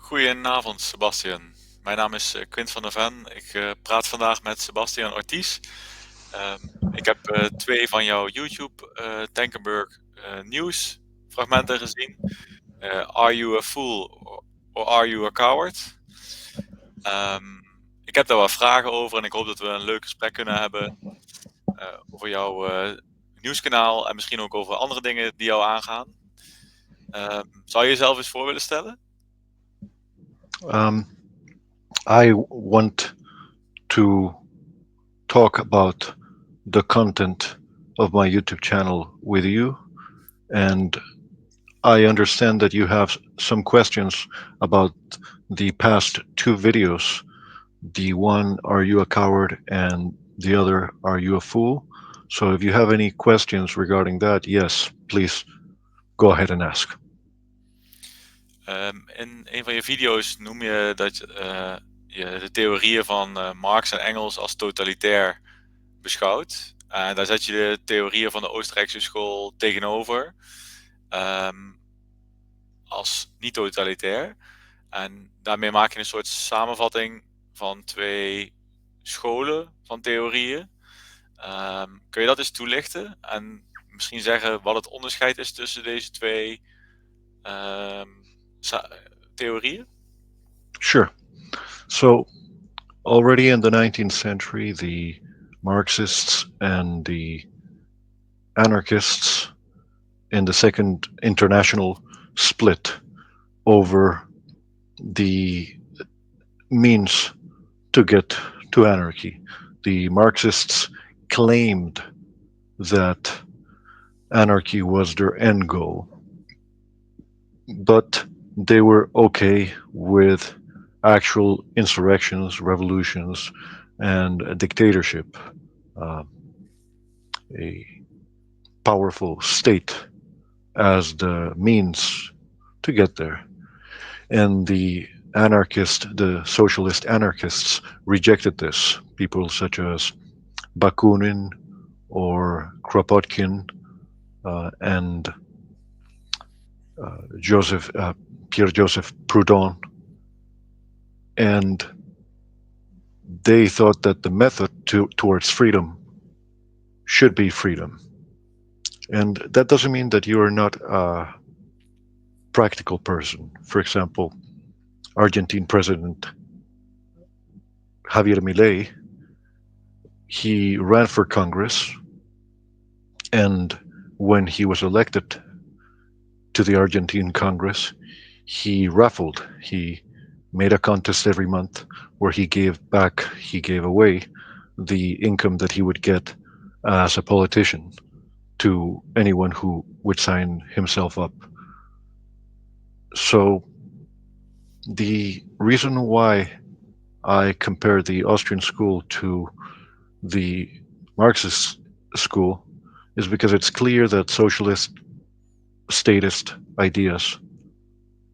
Goedenavond, Sebastian. Mijn naam is Quint van der Ven. Ik praat vandaag met Sebastian Ortiz. Ik heb twee van jouw YouTube Tankenberg nieuwsfragmenten gezien. Are you a fool or are you a coward? Ik heb daar wat vragen over en ik hoop dat we een leuk gesprek kunnen hebben over jouw nieuwskanaal en misschien ook over andere dingen die jou aangaan. Zou je jezelf eens voor willen stellen? I want to talk about the content of my YouTube channel with you, and I understand that you have some questions about the past two videos. The one, Are You a Coward? And the other, Are You a Fool? So if you have any questions regarding that, yes, please go ahead and ask. In een van je video's noem je dat je de theorieën van Marx en Engels als totalitair beschouwt. Daar zet je de theorieën van de Oostenrijkse school tegenover als niet totalitair. En daarmee maak je een soort samenvatting van twee scholen van theorieën. Kun je dat eens toelichten en misschien zeggen wat het onderscheid is tussen deze twee theorieën? Sure. So, already in the 19th century, the Marxists and the anarchists in the Second International split over the means to get to anarchy. The Marxists claimed that anarchy was their end goal, but they were okay with actual insurrections, revolutions, and a dictatorship, a powerful state as the means to get there. And the socialist anarchists rejected this. People such as Bakunin or Kropotkin and Pierre-Joseph Proudhon. And they thought that the method towards freedom should be freedom. And that doesn't mean that you are not a practical person. For example, Argentine President Javier Milei, he ran for Congress, and when he was elected to the Argentine Congress, he raffled. He made a contest every month where he gave away the income that he would get as a politician to anyone who would sign himself up. So the reason why I compare the Austrian school to the Marxist school is because it's clear that socialist statist ideas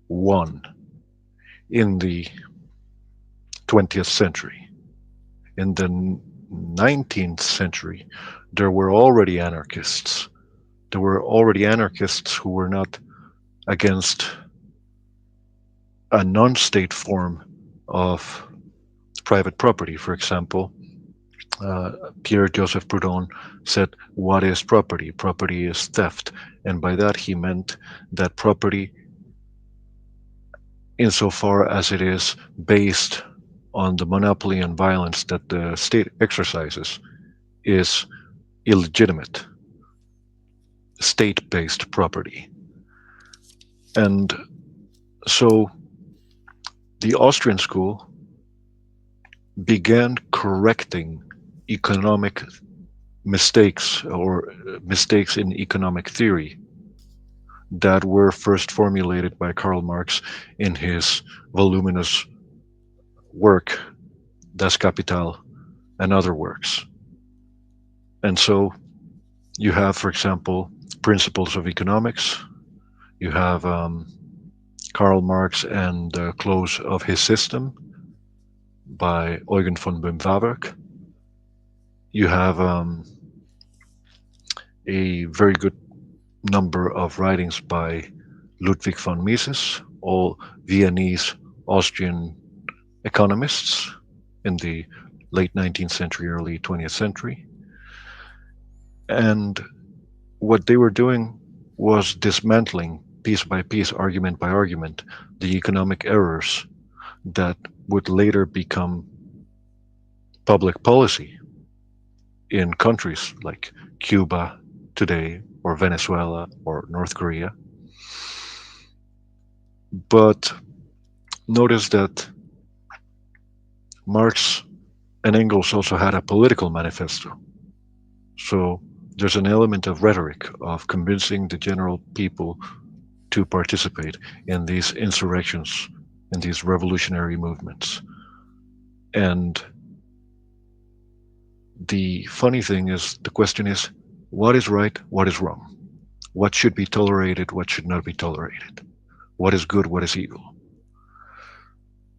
won in the 20th century. In the 19th century, there were already anarchists. There were already anarchists who were not against a non-state form of private property. For example, Pierre-Joseph Proudhon said, what is property? Property is theft. And by that he meant that property, insofar as it is based on the monopoly and violence that the state exercises, is illegitimate, state-based property. And so the Austrian school began correcting economic mistakes or mistakes in economic theory that were first formulated by Karl Marx in his voluminous work, Das Kapital, and other works. And so you have, for example, Principles of Economics. You have Karl Marx and the Close of His System by Eugen von Böhm-Bawerk. You have a very good number of writings by Ludwig von Mises, all Viennese Austrian economists in the late 19th century, early 20th century. And what they were doing was dismantling piece by piece, argument by argument, the economic errors that would later become public policy in countries like Cuba today, or Venezuela, or North Korea. But notice that Marx and Engels also had a political manifesto. So there's an element of rhetoric, of convincing the general people to participate in these insurrections, in these revolutionary movements. And the funny thing is, the question is, what is right, what is wrong? What should be tolerated, what should not be tolerated? What is good, what is evil?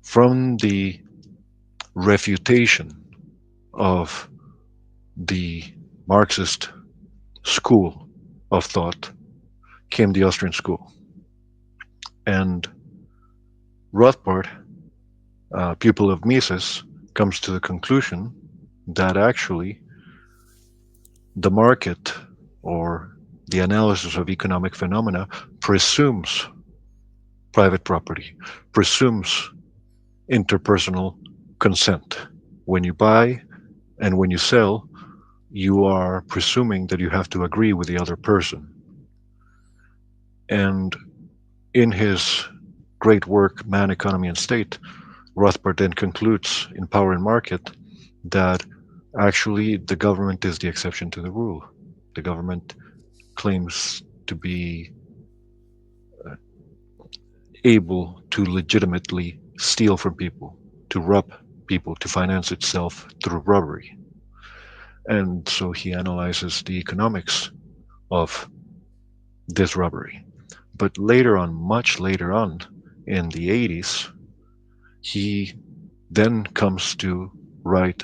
From the refutation of the Marxist school of thought came the Austrian school. And Rothbard, a pupil of Mises, comes to the conclusion that actually the market, or the analysis of economic phenomena, presumes private property, presumes interpersonal consent. When you buy and when you sell, you are presuming that you have to agree with the other person. And in his great work, Man, Economy, and State, Rothbard then concludes in Power and Market that actually the government is the exception to the rule. The government claims to be able to legitimately steal from people, to rob people, to finance itself through robbery. And so he analyzes the economics of this robbery. But later on, much later on, in the 80s, he then comes to write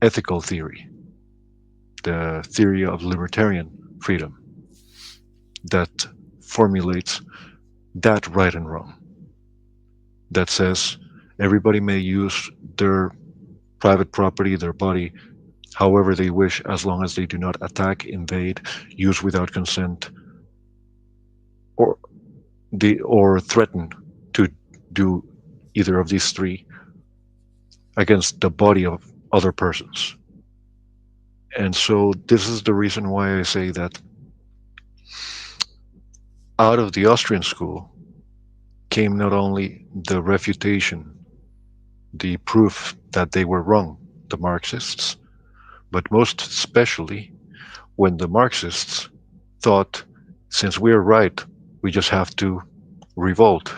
ethical theory, the theory of libertarian freedom, that formulates that right and wrong, that says everybody may use their private property, their body, however they wish, as long as they do not attack, invade, use without consent, or or threaten to do either of these three against the body of other persons. And so this is the reason why I say that out of the Austrian school came not only the refutation, the proof that they were wrong, the Marxists, but most especially when the Marxists thought, since we're right, we just have to revolt,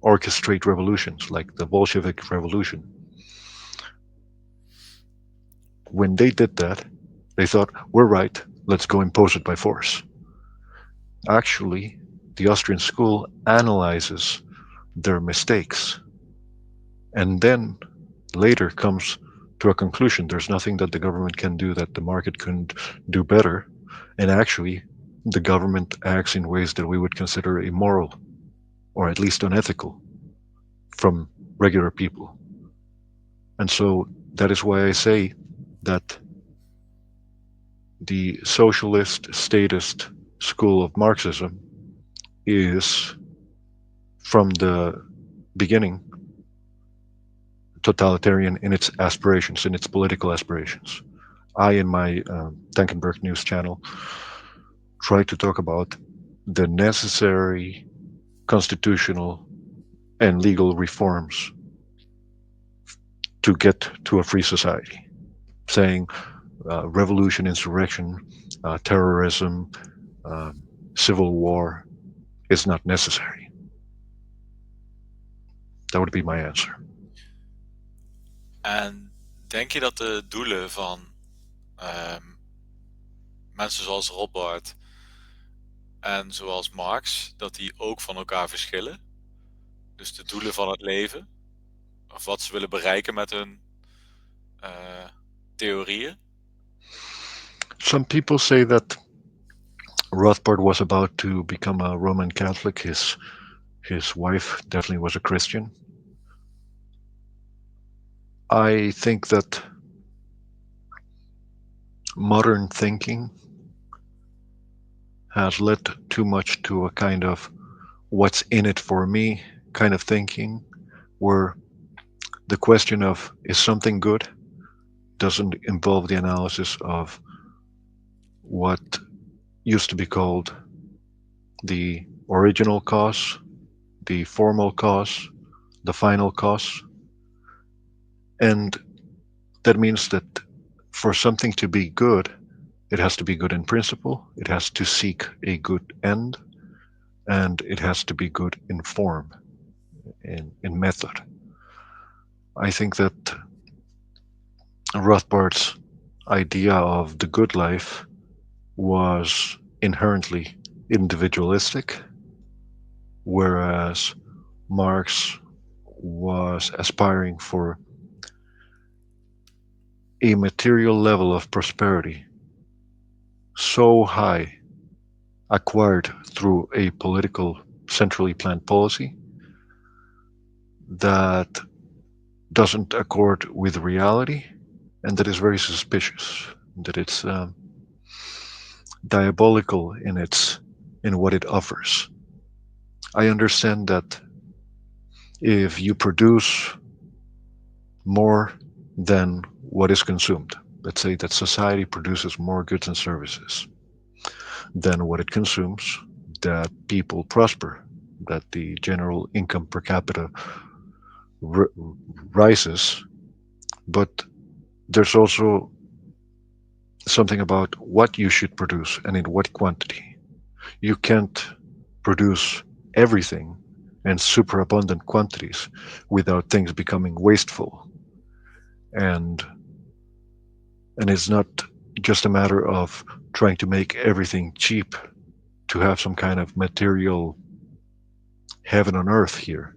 orchestrate revolutions like the Bolshevik Revolution. When they did that, they thought, we're right, let's go impose it by force. Actually, the Austrian school analyzes their mistakes and then later comes to a conclusion. There's nothing that the government can do that the market couldn't do better. And actually, the government acts in ways that we would consider immoral or at least unethical from regular people. And so that is why I say that the socialist, statist school of Marxism is, from the beginning, totalitarian in its aspirations, in its political aspirations. I, in my Tankenberg news channel, try to talk about the necessary constitutional and legal reforms to get to a free society, saying revolution, insurrection, terrorism, uh, civil war is not necessary. That would be my answer. En denk je dat de doelen van ehm, mensen zoals Rothbard en zoals Marx, dat die ook van elkaar verschillen? Dus de doelen van het leven, of wat ze willen bereiken met hun theorieën? Some people say that Rothbard was about to become a Roman Catholic. His His wife definitely was a Christian. I think that modern thinking has led too much to a kind of what's in it for me kind of thinking, where the question of is something good doesn't involve the analysis of what used to be called the original cause, the formal cause, the final cause. And that means that for something to be good, it has to be good in principle, it has to seek a good end, and it has to be good in form, in method. I think that Rothbard's idea of the good life was inherently individualistic, whereas Marx was aspiring for a material level of prosperity so high, acquired through a political, centrally planned policy, that doesn't accord with reality and that is very suspicious, that it's diabolical in what it offers. I understand that if you produce more than what is consumed, let's say that society produces more goods and services than what it consumes, that people prosper, that the general income per capita r- rises, but there's also something about what you should produce and in what quantity. You can't produce everything in superabundant quantities without things becoming wasteful. And and it's not just a matter of trying to make everything cheap to have some kind of material heaven on earth here.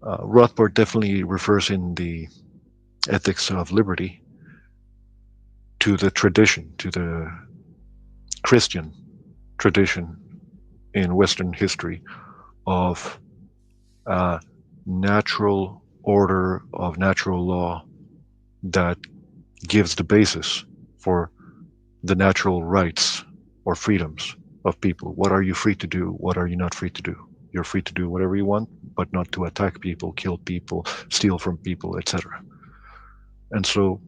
Rothbard definitely refers in the Ethics of Liberty to the tradition, to the Christian tradition in Western history of a natural order of natural law that gives the basis for the natural rights or freedoms of people. What are you free to do? What are you not free to do? You're free to do whatever you want, but not to attack people, kill people, steal from people, etc. And so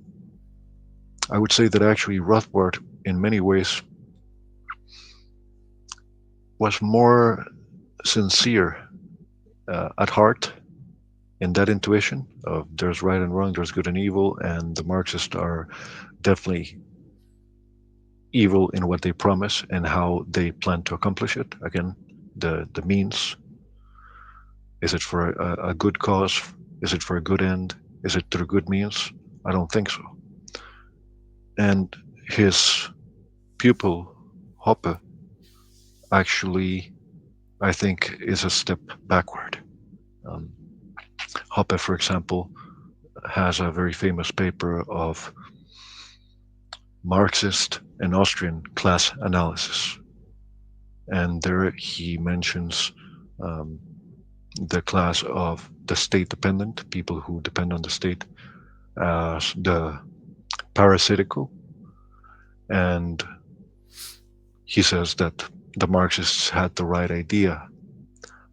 I would say that actually Rothbard, in many ways, was more sincere at heart in that intuition of there's right and wrong, there's good and evil, and the Marxists are definitely evil in what they promise and how they plan to accomplish it. Again, the means. Is it for a good cause? Is it for a good end? Is it through good means? I don't think so. And his pupil, Hoppe, actually, I think, is a step backward. Um, Hoppe, for example, has a very famous paper of Marxist and Austrian class analysis. And there he mentions um, the class of the state dependent, people who depend on the state, as the parasitical. And he says that the Marxists had the right idea.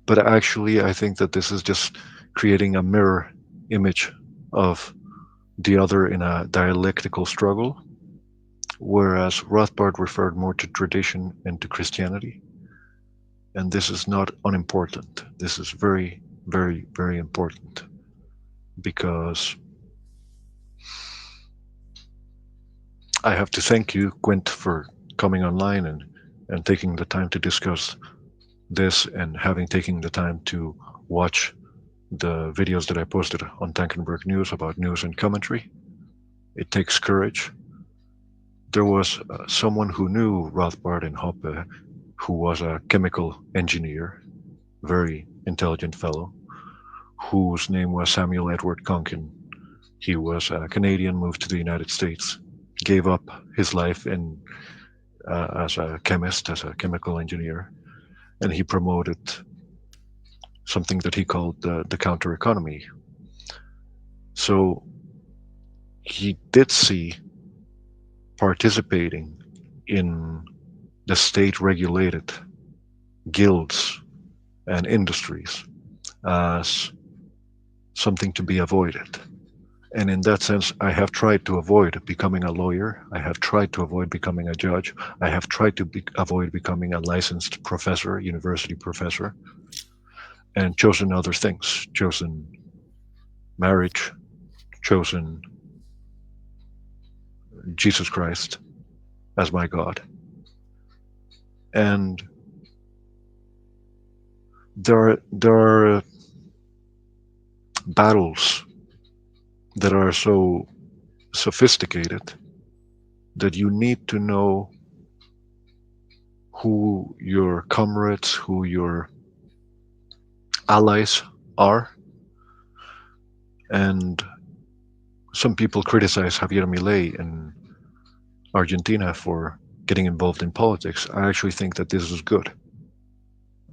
But actually, I think that this is just creating a mirror image of the other in a dialectical struggle, whereas Rothbard referred more to tradition and to Christianity. And this is not unimportant. This is very, very, very important because I have to thank you, Quint, for coming online and taking the time to discuss this and having taken the time to watch the videos that I posted on Tankenberg News about news and commentary. It takes courage. There was someone who knew Rothbard and Hoppe, who was a chemical engineer, very intelligent fellow, whose name was Samuel Edward Konkin. He was a Canadian, moved to the United States, gave up his life as a chemist, as a chemical engineer, and he promoted something that he called the counter economy. So he did see participating in the state regulated guilds and industries as something to be avoided. And in that sense, I have tried to avoid becoming a lawyer. I have tried to avoid becoming a judge. I have tried to avoid becoming a licensed professor, university professor, and chosen other things. Chosen marriage, chosen Jesus Christ as my God. And there are battles that are so sophisticated that you need to know who your comrades, who your allies are. And some people criticize Javier Milei in Argentina for getting involved in politics. I actually think that this is good.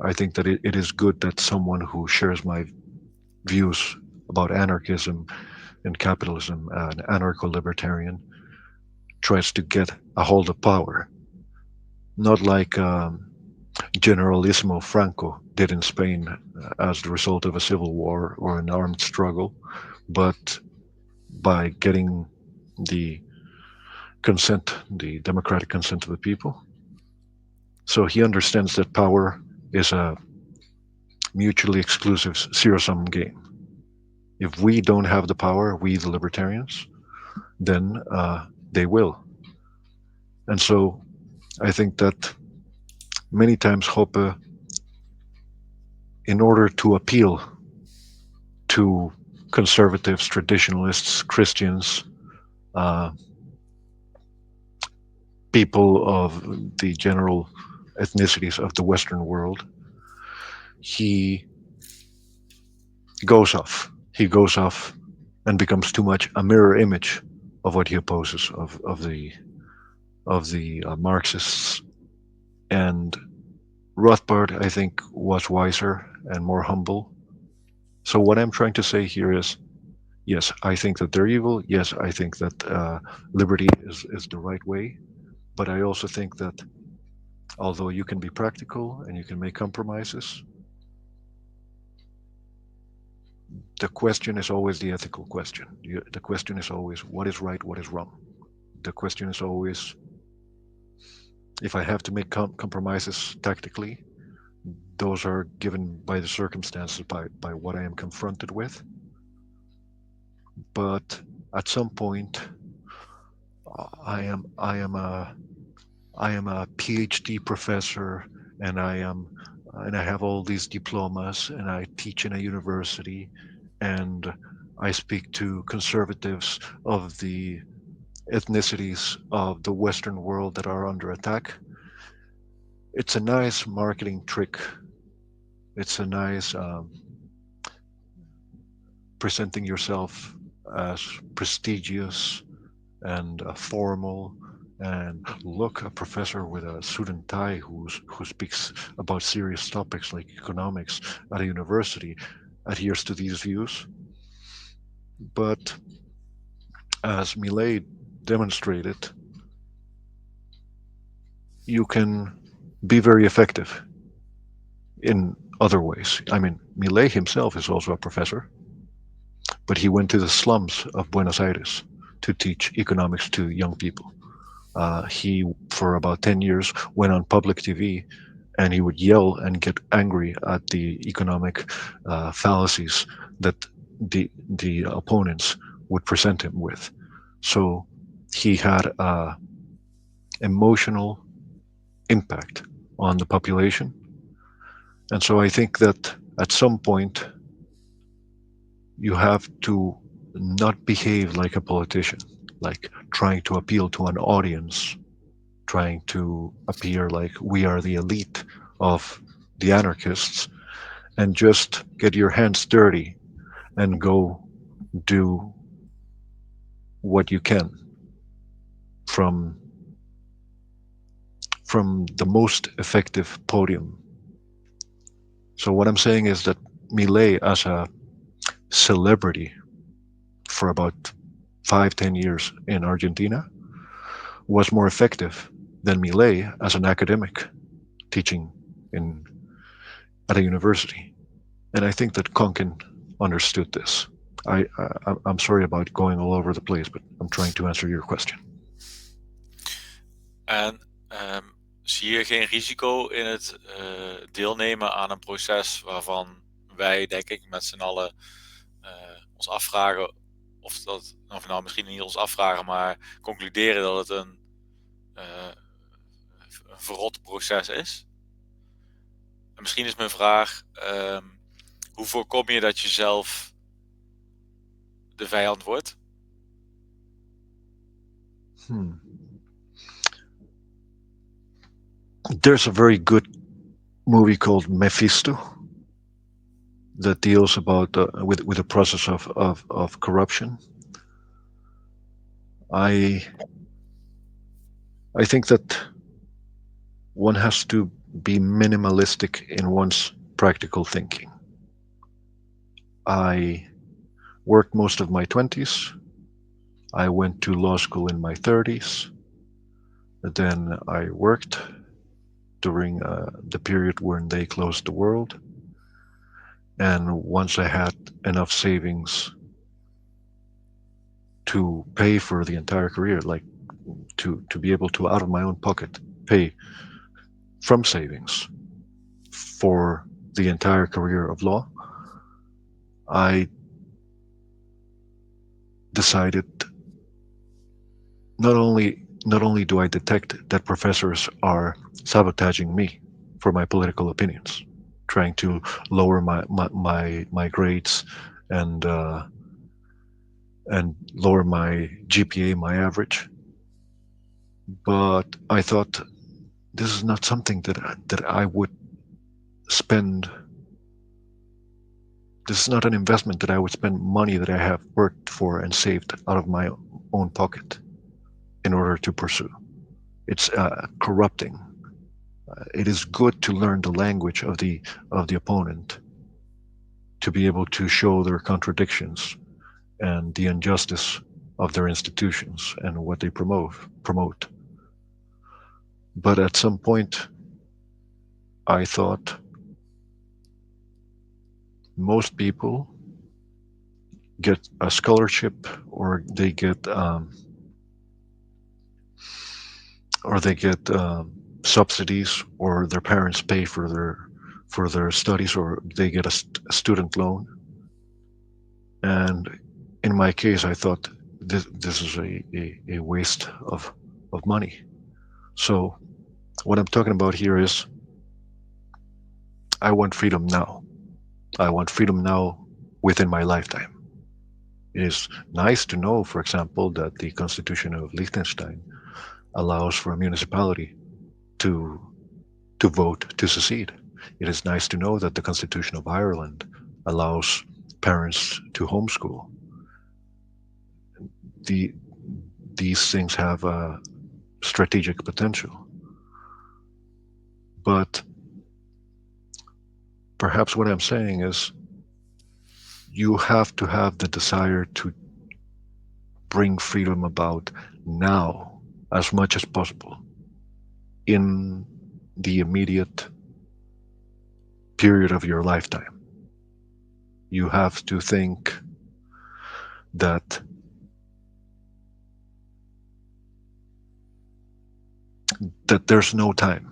I think that it is good that someone who shares my views about anarchism and capitalism, an anarcho libertarian, tries to get a hold of power. Not like Generalissimo Franco did in Spain as the result of a civil war or an armed struggle, but by getting the consent, the democratic consent of the people. So he understands that power is a mutually exclusive zero sum game. If we don't have the power, we the libertarians, then they will. And so I think that many times Hoppe, in order to appeal to conservatives, traditionalists, Christians, uh, people of the general ethnicities of the Western world, he goes off. He goes off and becomes too much a mirror image of what he opposes of the Marxists. And Rothbard, I think, was wiser and more humble. So what I'm trying to say here is, yes, I think that they're evil. Yes, I think that liberty is the right way. But I also think that although you can be practical and you can make compromises, the question is always the ethical question. The question is always what is right, what is wrong. The question is always if I have to make compromises tactically, those are given by the circumstances, by what I am confronted with. But at some point, I am a PhD professor, and I have all these diplomas, and I teach in a university, and I speak to conservatives of the ethnicities of the Western world that are under attack. It's a nice marketing trick. It's a nice presenting yourself as prestigious and formal. And look, a professor with a suit and tie who speaks about serious topics like economics at a university adheres to these views. But as Millet demonstrated, you can be very effective in other ways. I mean, Millet himself is also a professor, but he went to the slums of Buenos Aires to teach economics to young people. He, for about 10 years, went on public TV and he would yell and get angry at the economic fallacies that the opponents would present him with. So he had a emotional impact on the population. And so I think that at some point you have to not behave like a politician, like trying to appeal to an audience, trying to appear like we are the elite of the anarchists, and just get your hands dirty and go do what you can from the most effective podium. So what I'm saying is that Millet as a celebrity for about 5, 10 years in Argentina was more effective than Millet as an academic teaching in at a university. And I think that Konkin understood this. I'm sorry about going all over the place, but I'm trying to answer your question. En zie je geen risico in het deelnemen aan een proces waarvan wij, denk ik, met z'n allen ons afvragen of nou misschien niet ons afvragen, maar concluderen dat het een verrot proces is? En misschien is mijn vraag, hoe voorkom je dat je zelf de vijand wordt? There's a very good movie called Mephisto that deals about with the process of corruption. I think that one has to be minimalistic in one's practical thinking. I worked most of my 20s. I went to law school in my 30s. Then I worked during the period when they closed the world. And once I had enough savings to pay for the entire career, like to be able to, out of my own pocket, pay from savings for the entire career of law, I decided not only do I detect that professors are sabotaging me for my political opinions, trying to lower my grades and lower my GPA, my average, but I thought this is not something that I would spend. This is not an investment that I would spend money that I have worked for and saved out of my own pocket in order to pursue. It's corrupting. It is good to learn the language of the opponent, to be able to show their contradictions and the injustice of their institutions and what they promote. But at some point, I thought most people get a scholarship, or they get subsidies, or their parents pay for their studies, or they get a student loan. And in my case, I thought this is a waste of money. So what I'm talking about here is I want freedom now. I want freedom now within my lifetime. It is nice to know, for example, that the Constitution of Liechtenstein allows for a municipality to vote to secede. It is nice to know that the Constitution of Ireland allows parents to homeschool. The, these things have a strategic potential. But perhaps what I'm saying is you have to have the desire to bring freedom about now as much as possible in the immediate period of your lifetime. You have to think that there's no time.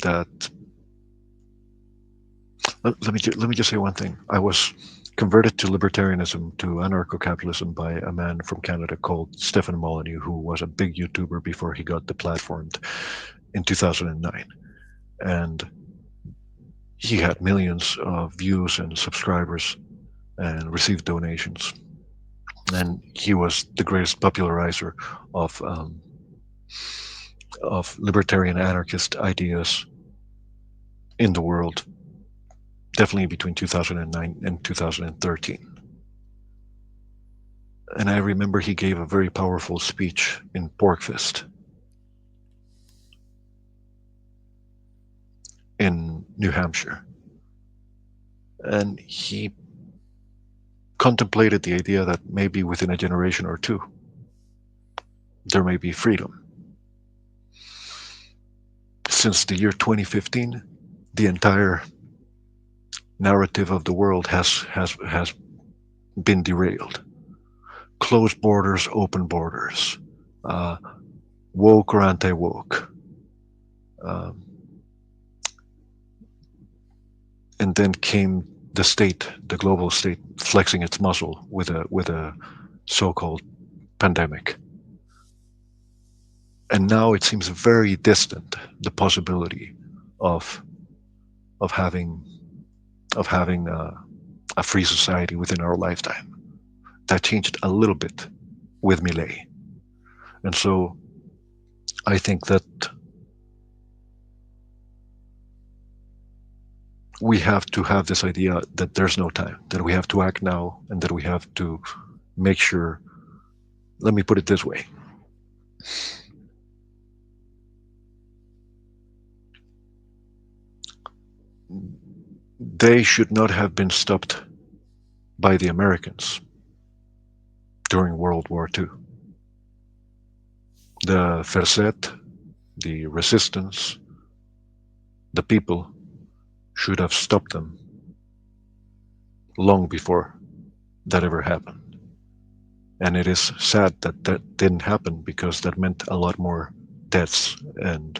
That let me just say one thing. I was converted to libertarianism, to anarcho-capitalism, by a man from Canada called Stefan Molyneux, who was a big YouTuber before he got deplatformed in 2009. And he had millions of views and subscribers and received donations. And he was the greatest popularizer of libertarian anarchist ideas in the world, definitely between 2009 and 2013. And I remember he gave a very powerful speech in Porcfest in New Hampshire. and he contemplated the idea that maybe within a generation or two there may be freedom. Since the year 2015, the entire narrative of the world has been derailed. Closed borders, open borders, uh, woke or anti-woke, um, and then came the state, the global state, flexing its muscle with a so-called pandemic. And now it seems very distant, the possibility of of having of having a free society within our lifetime. That changed a little bit with Millet, and so I think that we have to have this idea that there's no time, that we have to act now, and that we have to make sure. Let me put it this way: they should not have been stopped by the Americans during World War II. The Ferset, the resistance, the people should have stopped them long before that ever happened. And it is sad that that didn't happen because that meant a lot more deaths. And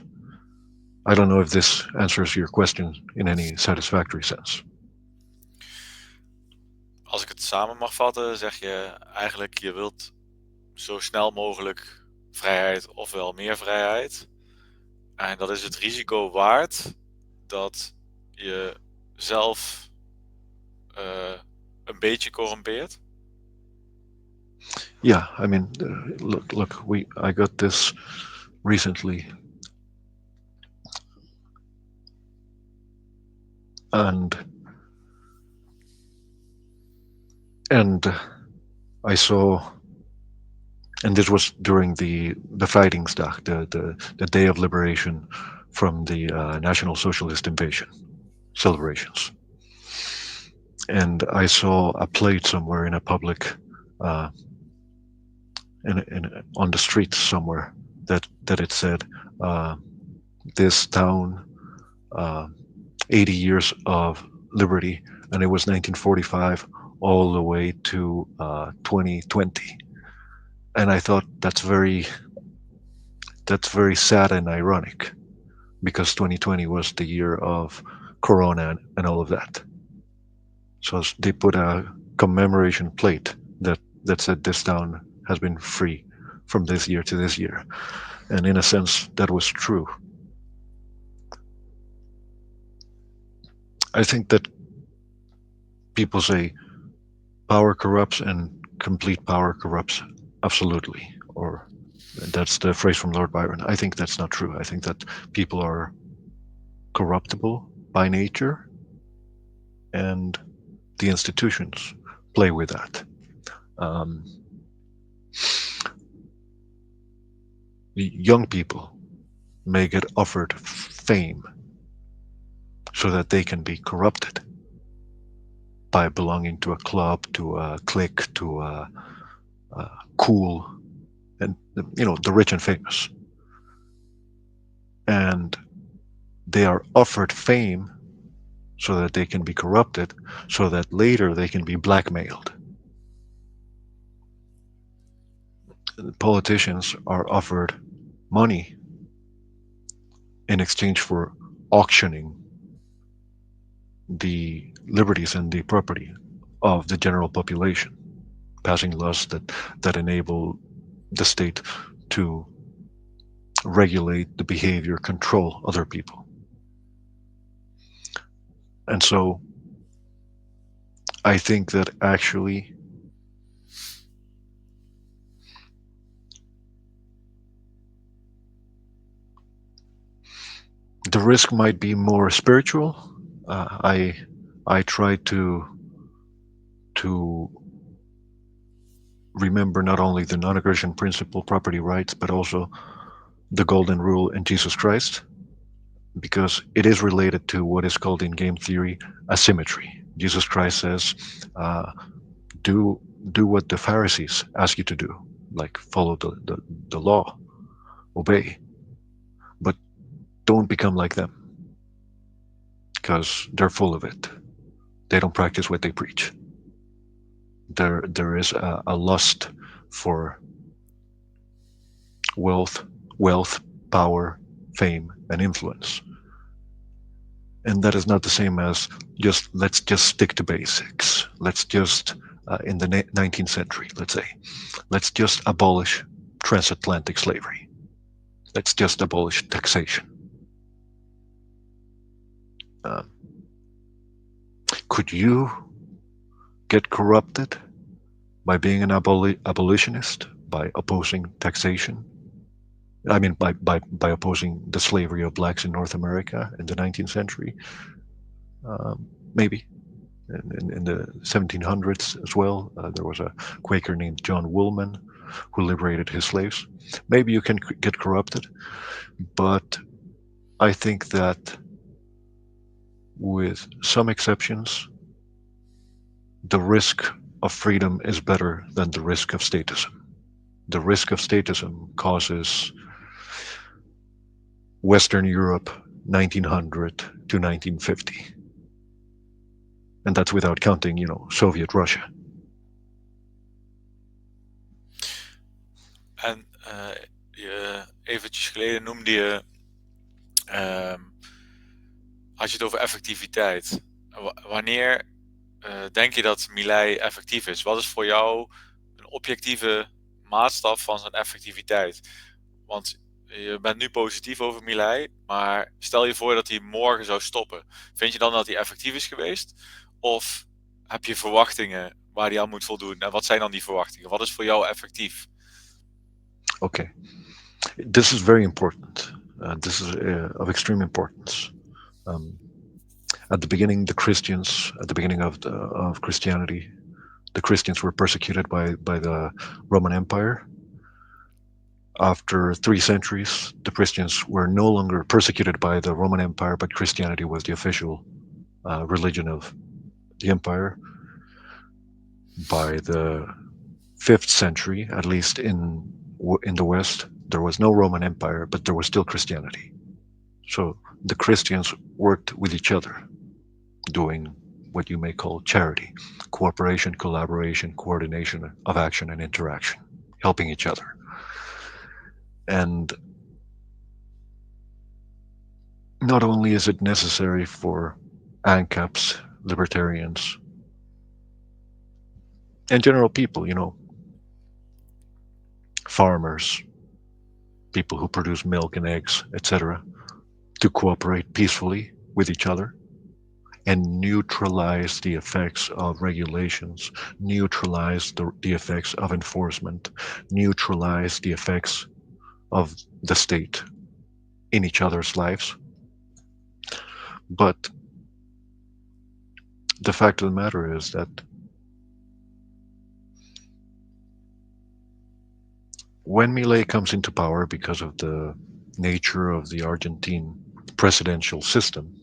I don't know if this answers your question in any satisfactory sense. Als ik het samen mag vatten, zeg je eigenlijk je wilt zo snel mogelijk vrijheid ofwel meer vrijheid. En dat is het risico waard dat je zelf een beetje corrumpeert. Yeah, I mean, look, I got this recently, and and I saw, and this was during the Frightingsdag, the day of liberation from the National Socialist invasion celebrations, and I saw a plate somewhere in a public, uh, on the street somewhere that it said, uh, "This town, uh, 80 years of liberty," and it was 1945 all the way to 2020. And I thought that's very sad and ironic because 2020 was the year of Corona and all of that. So they put a commemoration plate that said this town has been free from this year to this year, and in a sense that was true. I think that people say power corrupts and complete power corrupts absolutely, or that's the phrase from Lord Byron. I think that's not true. I think that people are corruptible by nature, and the institutions play with that. Um, Young people may get offered fame so that they can be corrupted by belonging to a club, to a clique, to a cool, and the rich and famous. And they are offered fame so that they can be corrupted, so that later they can be blackmailed. Politicians are offered money in exchange for auctioning the liberties and the property of the general population, passing laws that enable the state to regulate the behavior, control other people. And so I think that actually the risk might be more spiritual. I try to remember not only the non-aggression principle, property rights, but also the golden rule in Jesus Christ, because it is related to what is called in game theory asymmetry. Jesus Christ says, uh, do do what the Pharisees ask you to do, like follow the law, obey, but don't become like them, because they're full of it. They don't practice what they preach. There is a lust for wealth, wealth, power, fame, and influence, and that is not the same as just let's just stick to basics. Let's just in the 19th century, let's say, let's just abolish transatlantic slavery. Let's just abolish taxation. Um, could you get corrupted by being an abolitionist, by opposing taxation? I mean, by opposing the slavery of blacks in North America in the 19th century? Maybe. In the 1700s as well, there was a Quaker named John Woolman who liberated his slaves. Maybe you can get corrupted, but I think that with some exceptions, the risk of freedom is better than the risk of statism. The risk of statism causes Western Europe 1900 to 1950. And that's without counting, Soviet Russia. En eventjes geleden noemde je, ehm, had je het over effectiviteit. Wanneer denk je dat Milei effectief is? Wat is voor jou een objectieve maatstaf van zijn effectiviteit? Want je bent nu positief over Milei, maar stel je voor dat hij morgen zou stoppen. Vind je dan dat hij effectief is geweest? Of heb je verwachtingen waar hij aan moet voldoen? En wat zijn dan die verwachtingen? Wat is voor jou effectief? Okay, this is very important. This is of extreme importance. Um, at the beginning, at the beginning of Christianity, the Christians were persecuted by the Roman Empire. After 3 centuries, the Christians were no longer persecuted by the Roman Empire, but Christianity was the official religion of the empire. By the 5th century, at least in the West, there was no Roman Empire, but there was still Christianity. So the Christians worked with each other, doing what you may call charity, cooperation, collaboration, coordination of action and interaction, helping each other. And not only is it necessary for ANCAPs, libertarians, and general people, farmers, people who produce milk and eggs, etc., to cooperate peacefully with each other and neutralize the effects of regulations, neutralize the effects of enforcement, neutralize the effects of the state in each other's lives. But the fact of the matter is that when Milei comes into power, because of the nature of the Argentine presidential system,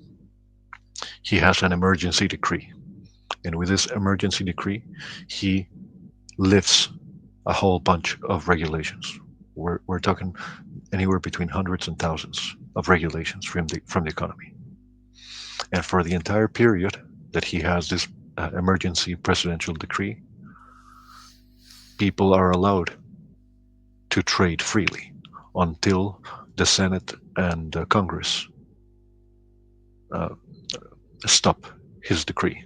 he has an emergency decree. And with this emergency decree, he lifts a whole bunch of regulations. We're talking anywhere between hundreds and thousands of regulations from the economy. And for the entire period that he has this emergency presidential decree, people are allowed to trade freely until the Senate and Congress uh, stop his decree.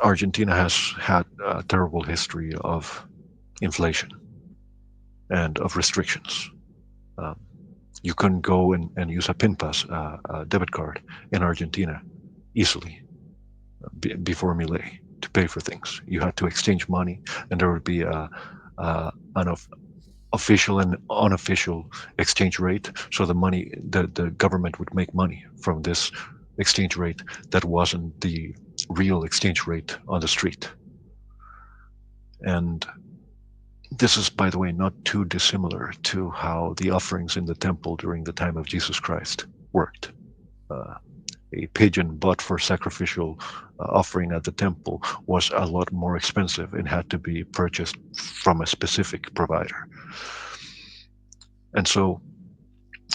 Argentina has had a terrible history of inflation and of restrictions. Um, you couldn't go and use a PIN pass, a debit card in Argentina easily before Milei to pay for things. You had to exchange money, and there would be an official and unofficial exchange rate. So the government would make money from this exchange rate that wasn't the real exchange rate on the street. And this is, by the way, not too dissimilar to how the offerings in the temple during the time of Jesus Christ worked. Uh, a pigeon but for sacrificial offering at the temple was a lot more expensive and had to be purchased from a specific provider. And so,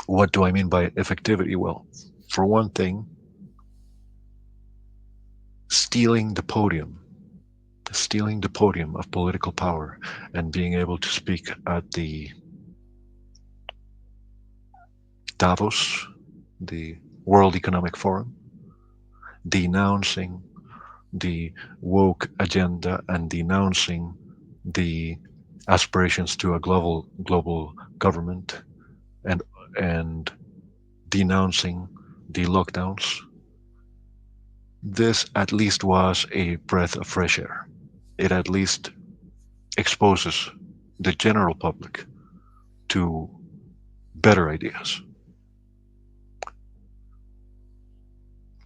what do I mean by effectivity? Well, for one thing, stealing the podium, stealing the podium of political power and being able to speak at the Davos, the World Economic Forum, denouncing the woke agenda and denouncing the aspirations to a global government and and denouncing the lockdowns. This at least was a breath of fresh air. It at least exposes the general public to better ideas.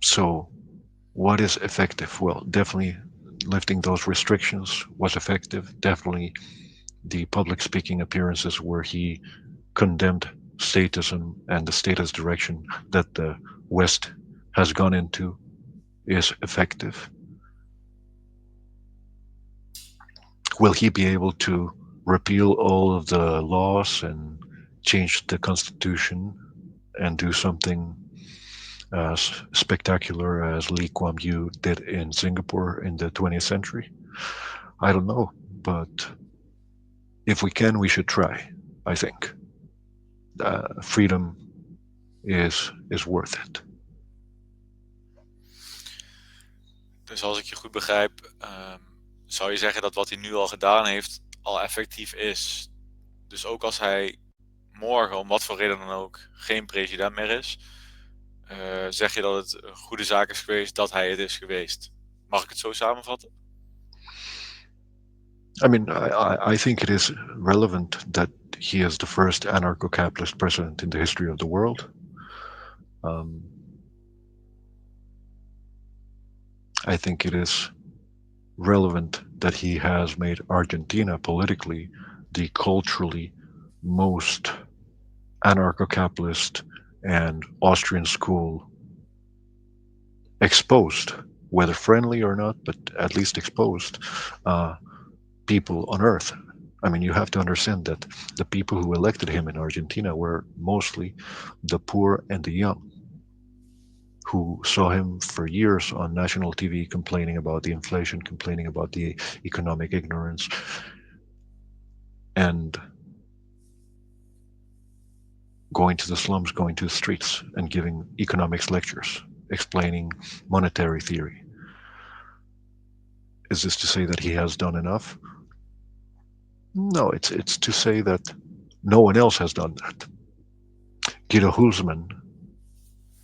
So, what is effective? Well, definitely lifting those restrictions was effective. Definitely the public speaking appearances where he condemned statism and the status direction that the West has gone into is effective. Will he be able to repeal all of the laws and change the constitution and do something as spectacular as Lee Kuan Yew did in Singapore in the 20th century? I don't know, but if we can, we should try. I think freedom is worth it. Dus als ik je goed begrijp, zou je zeggen dat wat hij nu al gedaan heeft al effectief is. Dus ook als hij morgen, om wat voor reden dan ook, geen president meer is, zeg je dat het een goede zaak is geweest dat hij het is geweest. Mag ik het zo samenvatten? I mean, I think it is relevant that he is the first anarcho capitalist president in the history of the world. Um, I think it is relevant that he has made Argentina politically the culturally most anarcho capitalist and Austrian school exposed, whether friendly or not, but at least exposed people on earth. I mean, you have to understand that the people who elected him in Argentina were mostly the poor and the young, who saw him for years on national TV complaining about the inflation, complaining about the economic ignorance, and going to the slums, going to the streets, and giving economics lectures, explaining monetary theory. Is this to say that he has done enough? No, it's to say that no one else has done that. Guido Hulsmann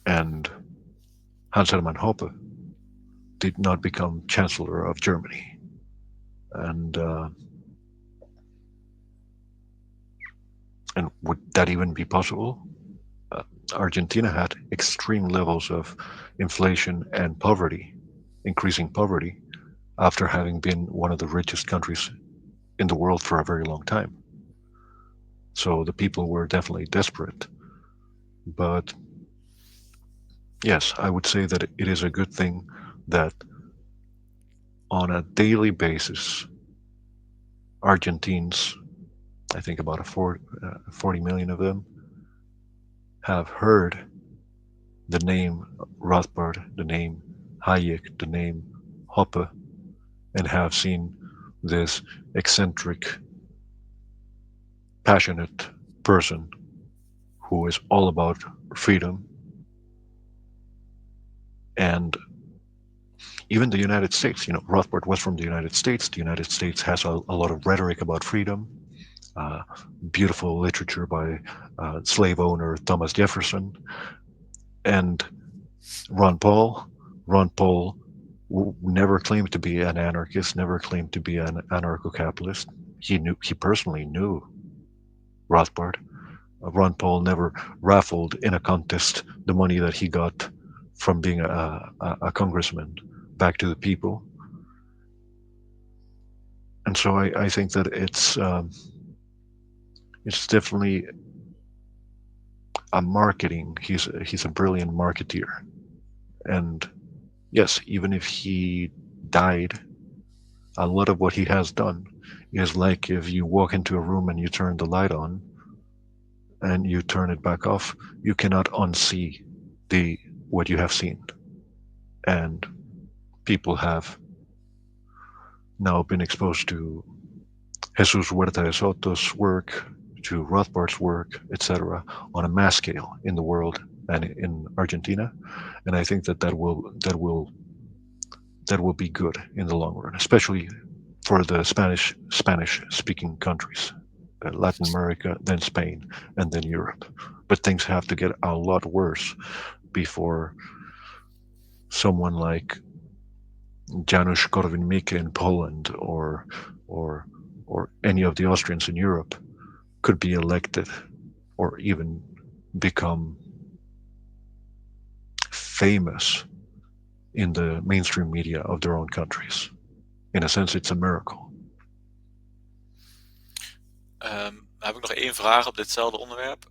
and Hans Hermann Hoppe did not become Chancellor of Germany. And would that even be possible? Argentina had extreme levels of inflation and poverty, increasing poverty, after having been one of the richest countries in the world for a very long time. So the people were definitely desperate. But yes, I would say that it is a good thing that on a daily basis, Argentines, I think about 40 million of them, have heard the name Rothbard, the name Hayek, the name Hoppe, and have seen this eccentric, passionate person who is all about freedom. And even the United States, Rothbard was from the United States. The United States has a lot of rhetoric about freedom, uh, beautiful literature by slave owner Thomas Jefferson, and Ron Paul. Ron Paul never claimed to be an anarchist, never claimed to be an anarcho-capitalist. He personally knew Rothbard. Ron Paul never raffled in a contest the money that he got from being a congressman back to the people. And so I think that it's definitely a marketing. He's a brilliant marketeer, And yes, even if he died, a lot of what he has done is like if you walk into a room and you turn the light on and you turn it back off, you cannot unsee the what you have seen. And people have now been exposed to Jesus Huerta de Soto's work, to Rothbard's work, etc., on a mass scale in the world and in Argentina, and I think that that will be good in the long run, especially for the Spanish speaking countries, Latin America, then Spain, and then Europe. But things have to get a lot worse before someone like Janusz Korwin-Mikke in Poland or or any of the Austrians in Europe could be elected or even become famous in the mainstream media of their own countries. In a sense, it's a miracle. Dan heb ik nog één vraag op ditzelfde onderwerp.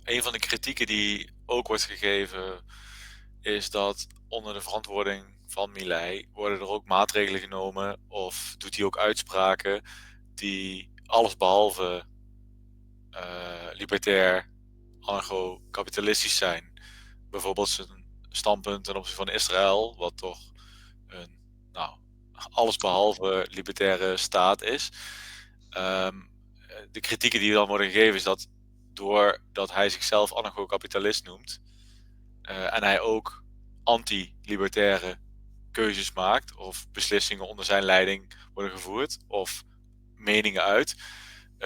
Een van de kritieken die ook wordt gegeven is dat onder de verantwoording van Milei worden er ook maatregelen genomen of doet hij ook uitspraken die allesbehalve libertair, anarcho-kapitalistisch zijn. Bijvoorbeeld zijn standpunt ten opzichte van Israël, wat toch een allesbehalve libertaire staat is. De kritieken die dan worden gegeven is dat doordat hij zichzelf anarcho-kapitalist noemt en hij ook anti-libertaire keuzes maakt of beslissingen onder zijn leiding worden gevoerd of meningen uit,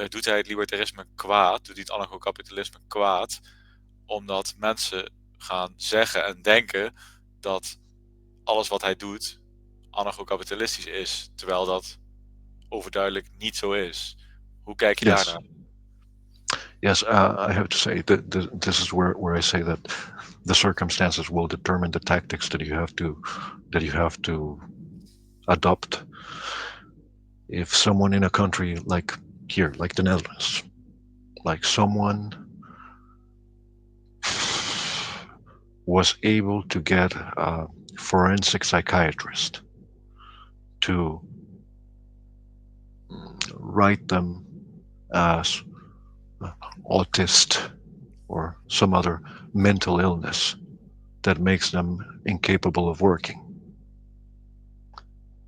doet hij het libertarisme kwaad, doet hij het anarcho-kapitalisme kwaad, omdat mensen gaan zeggen en denken dat alles wat hij doet anarcho-kapitalistisch is, terwijl dat overduidelijk niet zo is. Hoe kijk je Yes, daarnaar? yes. I have to say that this is where I say that the circumstances will determine the tactics that you have to adopt. If someone in a country like here, like the Netherlands, like someone was able to get a forensic psychiatrist to write them as autist or some other mental illness that makes them incapable of working.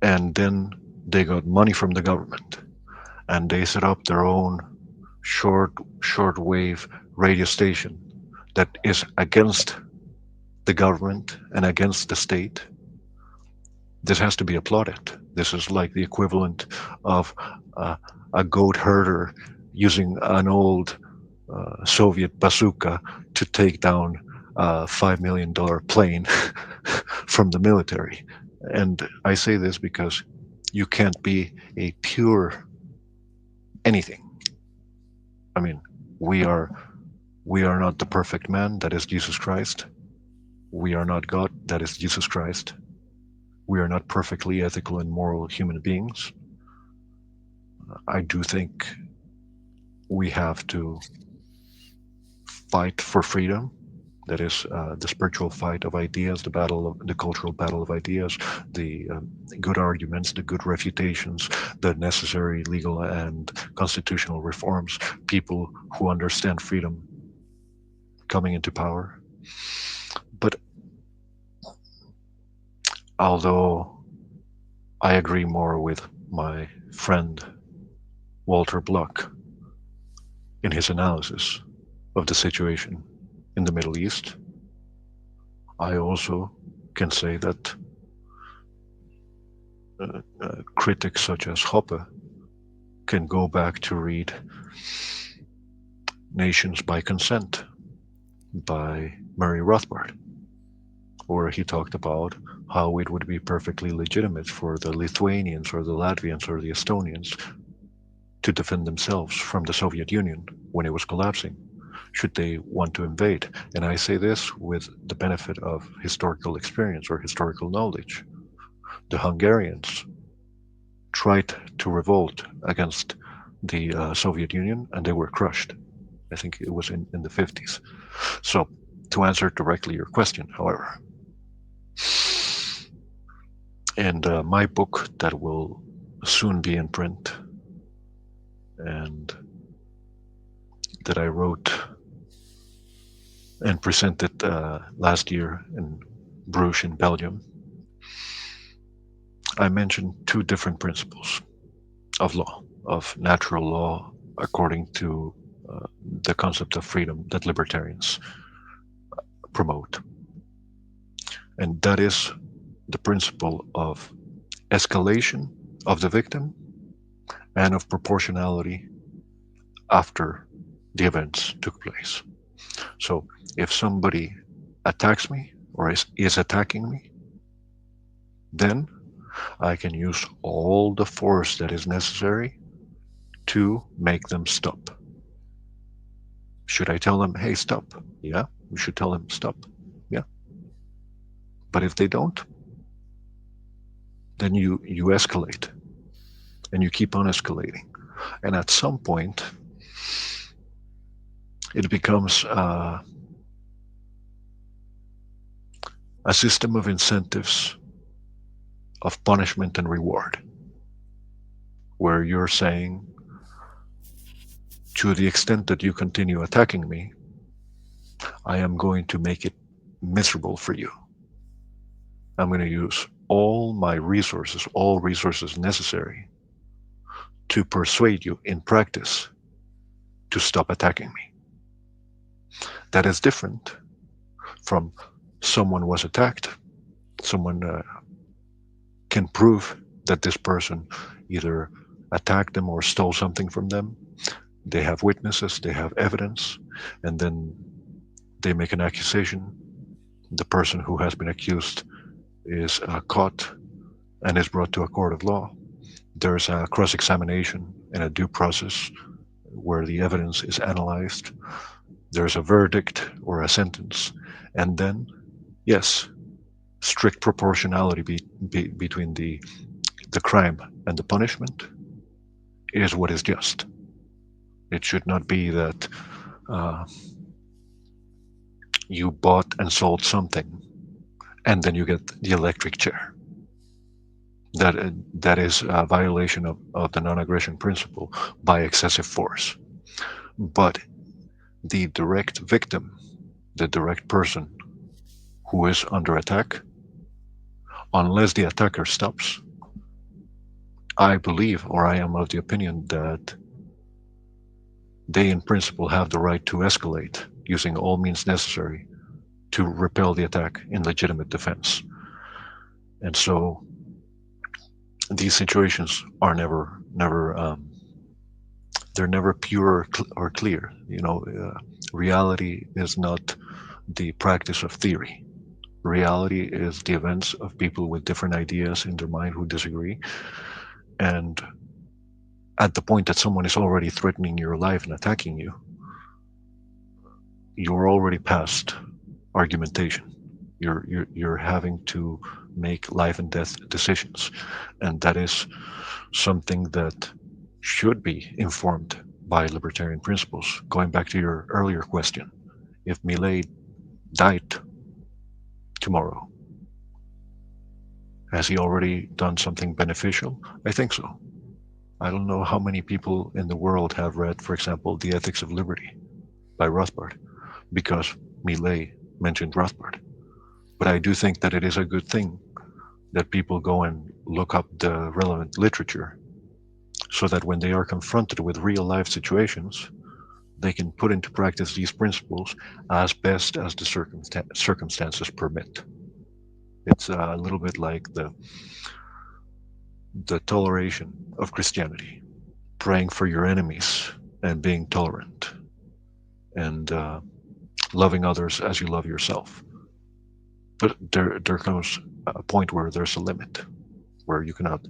And then they got money from the government and they set up their own shortwave radio station that is against the government and against the state. This has to be applauded. This is like the equivalent of a goat herder using an old Soviet bazooka to take down a $5 million plane from the military. And I say this because you can't be a pure anything. I mean, we are we are not the perfect man, that is Jesus Christ. We are not God, that is Jesus Christ. We are not perfectly ethical and moral human beings. I do think we have to fight for freedom. That is the spiritual fight of ideas, the cultural battle of ideas, the good arguments, the good refutations, the necessary legal and constitutional reforms, people who understand freedom coming into power. But although I agree more with my friend Walter Block in his analysis of the situation in the Middle East, I also can say that critics such as Hoppe can go back to read Nations by Consent by Murray Rothbard, where he talked about how it would be perfectly legitimate for the Lithuanians or the Latvians or the Estonians to defend themselves from the Soviet Union when it was collapsing, should they want to invade. And I say this with the benefit of historical experience or historical knowledge. The Hungarians tried to revolt against the Soviet Union and they were crushed. I think it was in the 50s. So, to answer directly your question, however, And my book that will soon be in print and that I wrote and presented last year in Bruges in Belgium, I mentioned two different principles of law, of natural law, according to the concept of freedom that libertarians promote. And that is the principle of escalation of the victim and of proportionality after the events took place. So if somebody attacks me or is attacking me, then I can use all the force that is necessary to make them stop. Should I tell them, hey, stop? Yeah, we should tell them, stop. Yeah. But if they don't, then you escalate and you keep on escalating. And at some point, it becomes a system of incentives, of punishment and reward, where you're saying, to the extent that you continue attacking me, I am going to make it miserable for you. I'm going to use all my resources, all resources necessary to persuade you in practice to stop attacking me. That is different from someone was attacked, someone can prove that this person either attacked them or stole something from them. They have witnesses, they have evidence, and then they make an accusation. The person who has been accused is caught and is brought to a court of law. There's a cross examination and a due process where the evidence is analyzed. There's a verdict or a sentence. And then, yes, strict proportionality between the crime and the punishment is what is just. It should not be that uh, you bought and sold something and then you get the electric chair. That is a violation of the non-aggression principle by excessive force. But the direct victim, the direct person who is under attack, unless the attacker stops, I believe, or I am of the opinion that they in principle have the right to escalate using all means necessary to repel the attack in legitimate defense. And so these situations are never they're never pure or clear. Reality is not the practice of theory. Reality is the events of people with different ideas in their mind who disagree. And at the point that someone is already threatening your life and attacking you, you're already past argumentation. You're having to make life and death decisions, and that is something that should be informed by libertarian principles. Going back to your earlier question, if Millet died tomorrow, has he already done something beneficial? I think so. I don't know how many people in the world have read, for example, The Ethics of Liberty by Rothbard, because Millet mentioned Rothbard. But I do think that it is a good thing that people go and look up the relevant literature so that when they are confronted with real life situations, they can put into practice these principles as best as the circumstances permit. It's a little bit like the toleration of Christianity, praying for your enemies and being tolerant and loving others as you love yourself. But there comes a point where there's a limit, where you cannot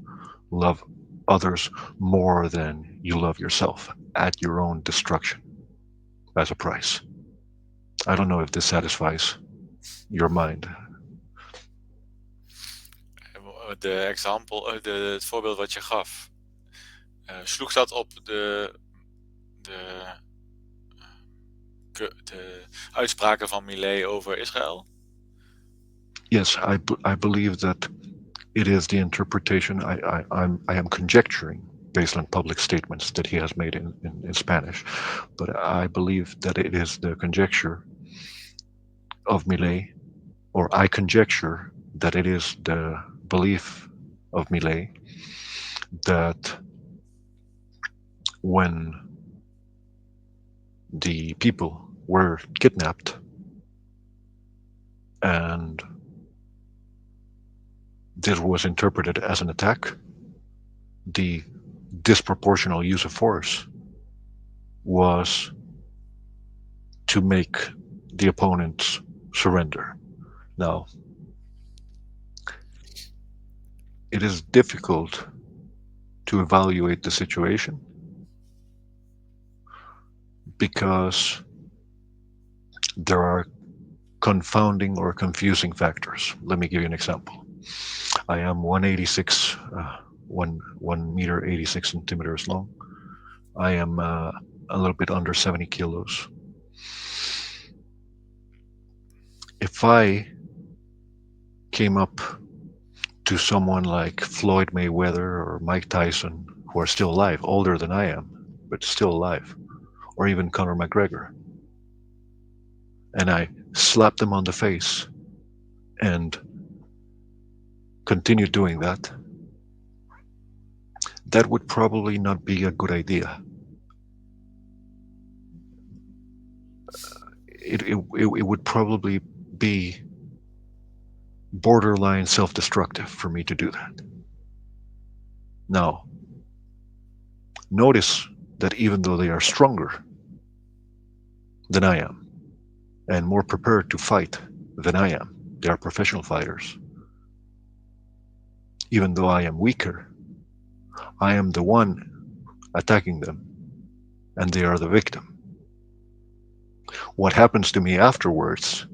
love others more than you love yourself at your own destruction as a price. I don't know if this satisfies your mind. Het voorbeeld wat je gaf, sloeg dat op de uitspraken van Millet over Israël? Yes, I believe that It is the interpretation. I am conjecturing based on public statements that he has made in Spanish, but I believe that it is the conjecture of Millet, or I conjecture that it is the belief of Millet that when the people were kidnapped and this was interpreted as an attack, the disproportional use of force was to make the opponents surrender. Now, it is difficult to evaluate the situation because there are confounding or confusing factors. Let me give you an example. I am 186, 1 meter 86 centimeters long. I am a little bit under 70 kilos. If I came up to someone like Floyd Mayweather or Mike Tyson, who are still alive, older than I am, but still alive, or even Conor McGregor, and I slapped them on the face and continued doing that, that would probably not be a good idea. It would probably be borderline self destructive for me to do that. Now, notice that even though they are stronger than I am and more prepared to fight than I am, they are professional fighters. Even though I am weaker, I am the one attacking them and they are the victim. What happens to me afterwards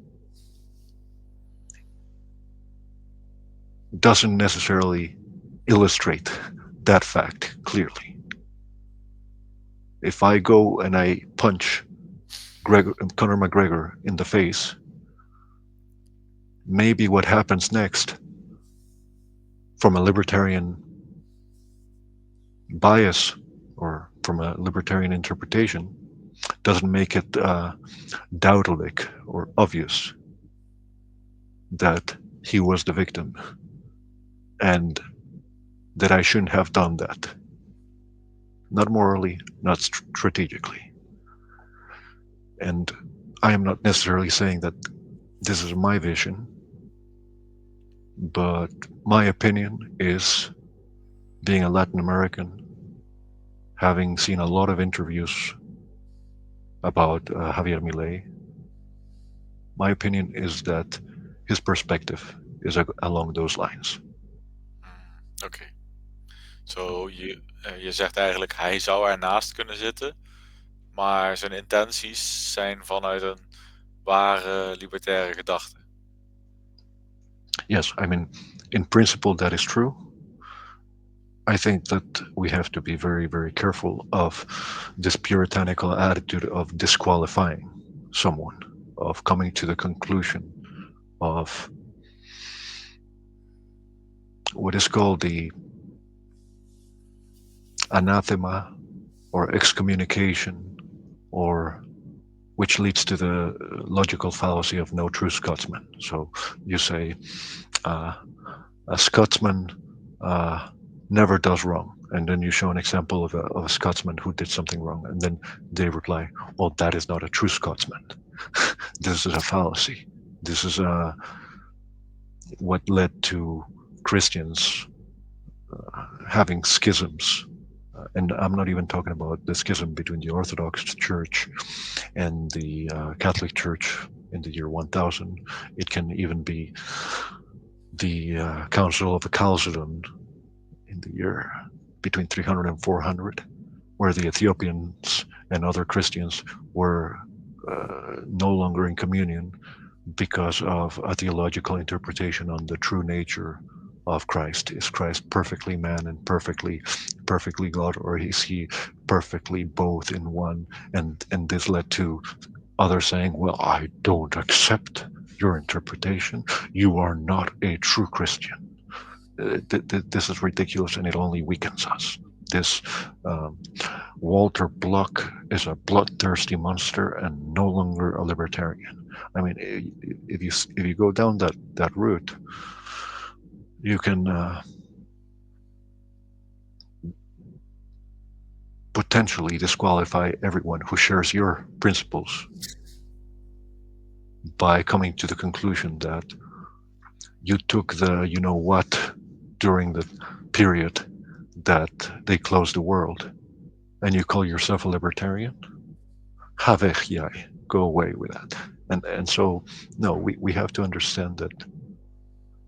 doesn't necessarily illustrate that fact clearly. If I go and I punch Conor McGregor in the face, maybe what happens next from a libertarian bias or from a libertarian interpretation doesn't make it doubtful or obvious that he was the victim and that I shouldn't have done that. Not morally, not strategically. And I am not necessarily saying that this is my vision, but my opinion is, being a Latin American, having seen a lot of interviews about Javier Milei, my opinion is that his perspective is along those lines. Oké. Zo, je zegt eigenlijk, hij zou ernaast kunnen zitten, maar zijn intenties zijn vanuit een ware libertaire gedachte. Yes, I mean, in principle, that is true. I think that we have to be very, very careful of this puritanical attitude of disqualifying someone, of coming to the conclusion of what is called the anathema or excommunication, or which leads to the logical fallacy of no true Scotsman. So you say, a Scotsman never does wrong. And then you show an example of a Scotsman who did something wrong. And then they reply, well, that is not a true Scotsman. This is a fallacy. This is what led to Christians having schisms. And I'm not even talking about the schism between the Orthodox Church and the Catholic Church in the year 1000. It can even be the Council of Chalcedon in the year between 300 and 400, where the Ethiopians and other Christians were no longer in communion because of a theological interpretation on the true nature of Christ. Is Christ perfectly man and perfectly God, or is he perfectly both in one? And this led to others saying, well, I don't accept your interpretation. You are not a true Christian. This is ridiculous, and it only weakens us. This um, Walter Block is a bloodthirsty monster and no longer a libertarian. I mean, if you go down that route, you can potentially disqualify everyone who shares your principles by coming to the conclusion that you took the you know what during the period that they closed the world, and you call yourself a libertarian. Havech yai, go away with that. And so no, we have to understand that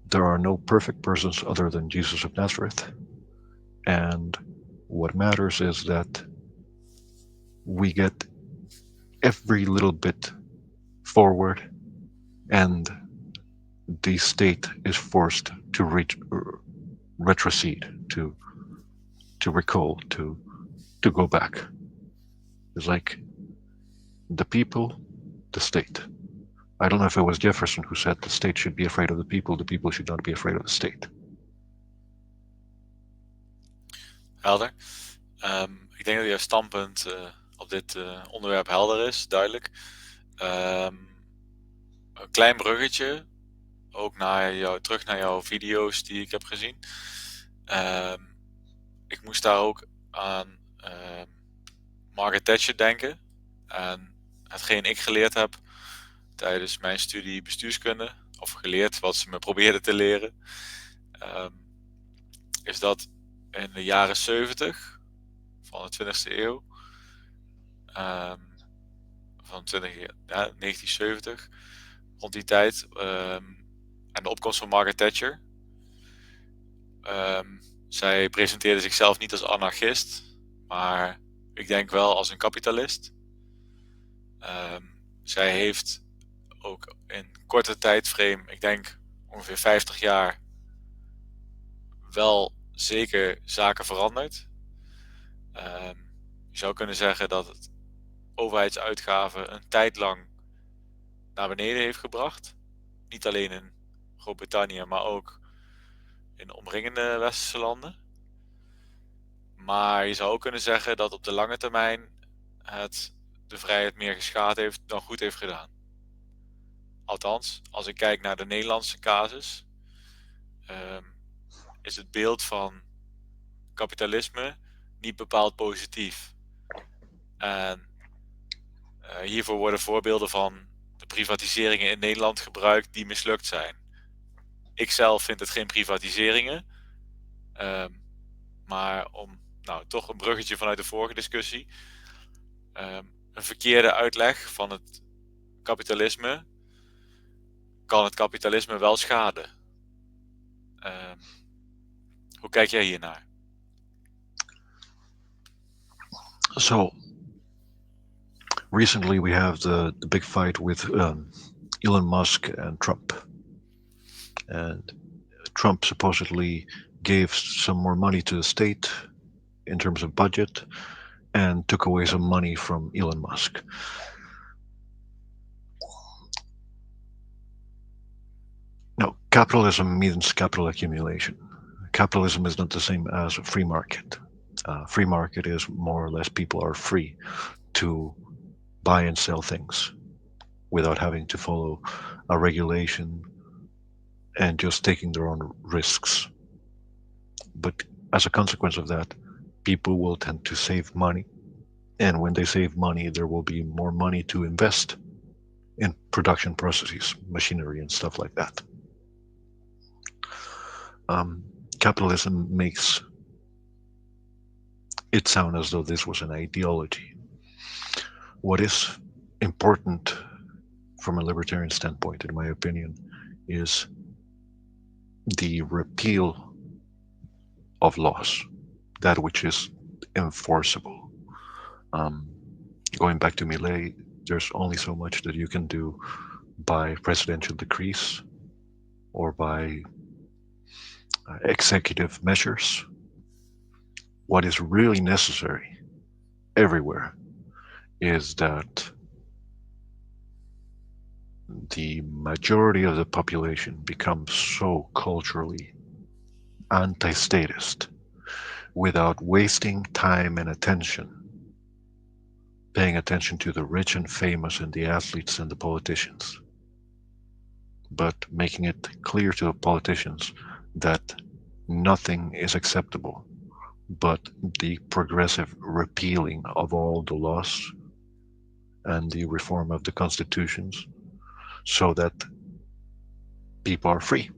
there are no perfect persons other than Jesus of Nazareth, and what matters is that we get every little bit forward, and the state is forced to retrocede, to recall, to go back. It's like the people, the state. I don't know if it was Jefferson who said the state should be afraid of the people should not be afraid of the state. Helder. Ik denk dat jouw standpunt op dit onderwerp helder is, duidelijk. Een klein bruggetje, ook terug naar jouw video's die ik heb gezien. Ik moest daar ook aan Margaret Thatcher denken. En hetgeen ik geleerd heb tijdens mijn studie bestuurskunde, of geleerd wat ze me probeerden te leren, is dat in de jaren 70 van de 20e eeuw, van 1970, rond die tijd, en de opkomst van Margaret Thatcher. Zij presenteerde zichzelf niet als anarchist, maar ik denk wel als een kapitalist. Zij heeft ook in korte tijdframe, ik denk ongeveer 50 jaar, wel zeker zaken veranderd. Je zou kunnen zeggen dat het overheidsuitgaven een tijd lang naar beneden heeft gebracht. Niet alleen in Groot-Brittannië, maar ook in de omringende westerse landen. Maar je zou ook kunnen zeggen dat op de lange termijn het de vrijheid meer geschaad heeft dan goed heeft gedaan. Althans, als ik kijk naar de Nederlandse casus, is het beeld van kapitalisme niet bepaald positief. En hiervoor worden voorbeelden van de privatiseringen in Nederland gebruikt die mislukt zijn. Ik zelf vind het geen privatiseringen, maar om toch een bruggetje vanuit de vorige discussie, een verkeerde uitleg van het kapitalisme kan het kapitalisme wel schaden. Hoe kijk jij hiernaar? So recently we have the big fight with Elon Musk and Trump, and Trump supposedly gave some more money to the state in terms of budget and took away some money from Elon Musk. Now, capitalism means capital accumulation. Capitalism is not the same as a free market. Free market is more or less people are free to buy and sell things without having to follow a regulation and just taking their own risks. But as a consequence of that, people will tend to save money. And when they save money, there will be more money to invest in production processes, machinery, and stuff like that. Capitalism makes it sound as though this was an ideology. What is important from a libertarian standpoint, in my opinion, is the repeal of laws, that which is enforceable. Going back to Millet, there's only so much that you can do by presidential decrees or by executive measures. What is really necessary everywhere is that the majority of the population becomes so culturally anti statist without wasting time and attention paying attention to the rich and famous and the athletes and the politicians, but making it clear to the politicians that nothing is acceptable but the progressive repealing of all the laws and the reform of the constitutions so that people are free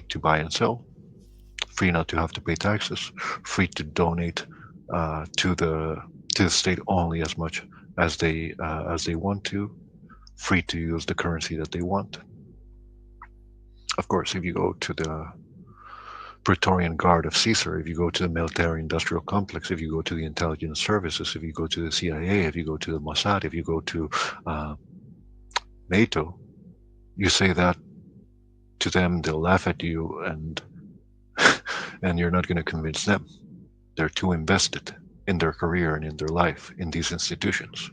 to buy and sell, free not to have to pay taxes, free to donate to the state only as much as they want to, free to use the currency that they want. Of course, if you go to the Praetorian Guard of Caesar, if you go to the military industrial complex, if you go to the intelligence services, if you go to the CIA, if you go to the Mossad, if you go to uh, NATO, you say that to them, they'll laugh at you, and you're not going to convince them. They're too invested in their career and in their life in these institutions.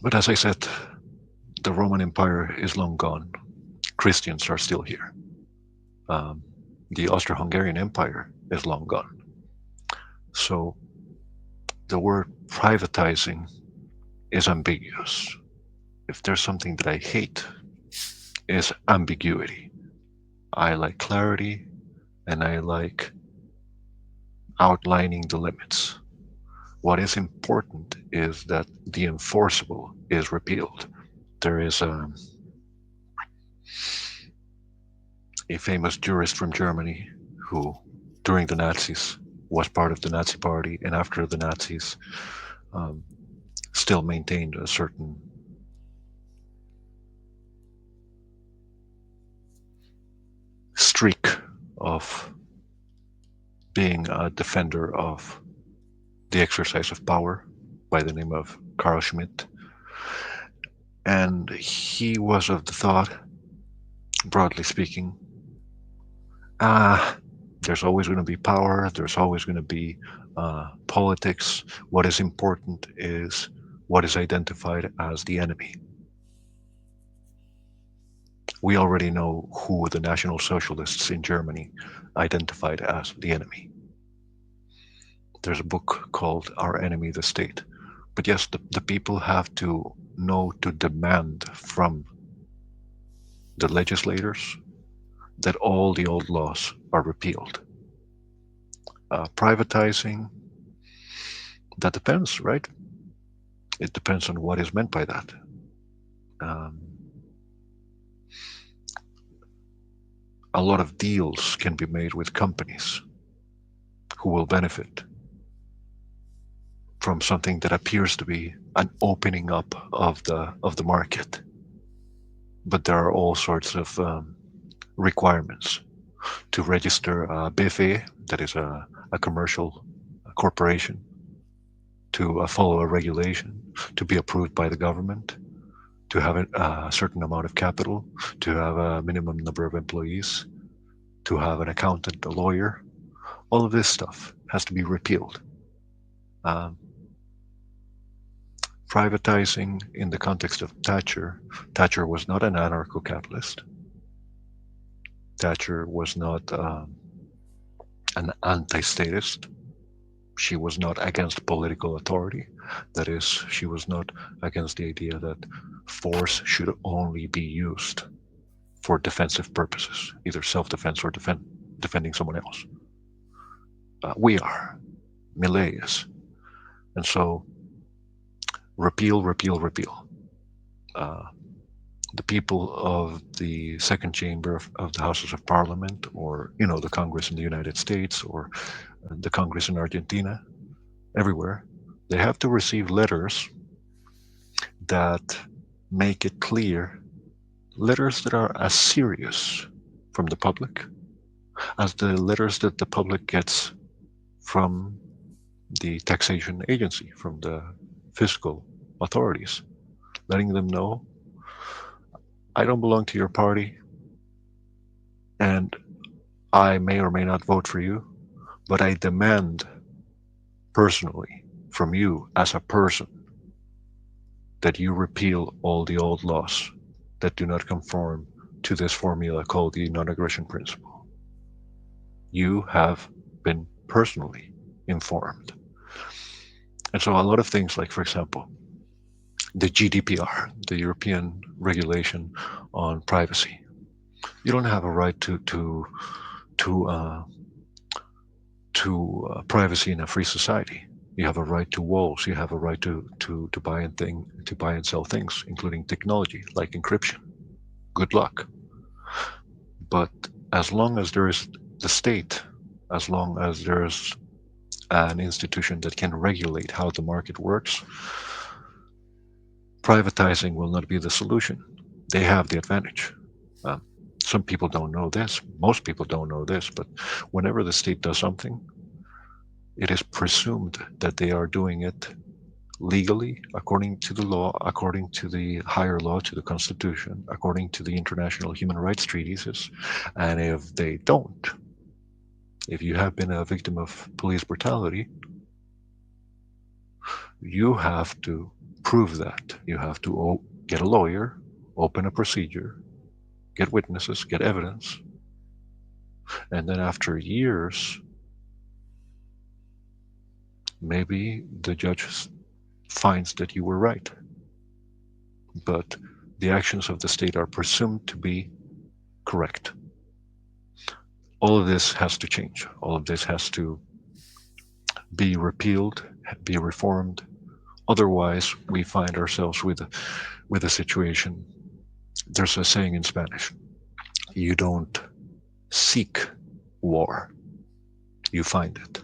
But as I said, the Roman Empire is long gone. Christians are still here. Um, the Austro-Hungarian Empire is long gone. So the word privatizing is ambiguous. If there's something that I hate, is ambiguity. I like clarity and I like outlining the limits. What is important is that the enforceable is repealed. There is a famous jurist from Germany who, during the Nazis, was part of the Nazi Party, and after the Nazis, um, still maintained a certain streak of being a defender of the exercise of power by the name of Carl Schmitt. And he was of the thought, broadly speaking, ah, there's always going to be power, there's always going to be politics. What is important is what is identified as the enemy. We already know who the National Socialists in Germany identified as the enemy. There's a book called Our Enemy, the State. But yes, the people have to know to demand from the legislators that all the old laws are repealed. Privatizing, that depends, right? It depends on what is meant by that. Um, a lot of deals can be made with companies who will benefit from something that appears to be an opening up of the market, but there are all sorts of requirements to register a BV, that is a commercial corporation, to follow a regulation, to be approved by the government, to have a certain amount of capital, to have a minimum number of employees, to have an accountant, a lawyer. All of this stuff has to be repealed. Um, Privatizing in the context of Thatcher, Thatcher was not an anarcho-capitalist. Thatcher was not an anti-statist. She was not against political authority. That is, she was not against the idea that force should only be used for defensive purposes, either self-defense or defending someone else. We are. Millet is. And so, repeal, repeal, repeal. Uh, the people of the second chamber of the Houses of Parliament, or the Congress in the United States, or the Congress in Argentina, everywhere, they have to receive letters that make it clear, letters that are as serious from the public as the letters that the public gets from the taxation agency, from the fiscal authorities, letting them know, I don't belong to your party, and I may or may not vote for you, but I demand personally from you as a person that you repeal all the old laws that do not conform to this formula called the non aggression principle. You have been personally informed. And so, a lot of things, like, for example, the GDPR, the European regulation on privacy, you don't have a right to privacy in a free society. You have a right to walls. You have a right to buy and sell things, including technology like encryption. Good luck. But as long as there is the state, as long as there's an institution that can regulate how the market works, privatizing will not be the solution. They have the advantage. Um, some people don't know this. Most people don't know this, but whenever the state does something, it is presumed that they are doing it legally, according to the law, according to the higher law, to the Constitution, according to the international human rights treaties. And if they don't, if you have been a victim of police brutality, you have to prove that. You have to get a lawyer, open a procedure, get witnesses, get evidence, and then after years, maybe the judge finds that you were right. But the actions of the state are presumed to be correct. All of this has to change. All of this has to be repealed, be reformed. Otherwise, we find ourselves with a situation. There's a saying in Spanish: you don't seek war, you find it.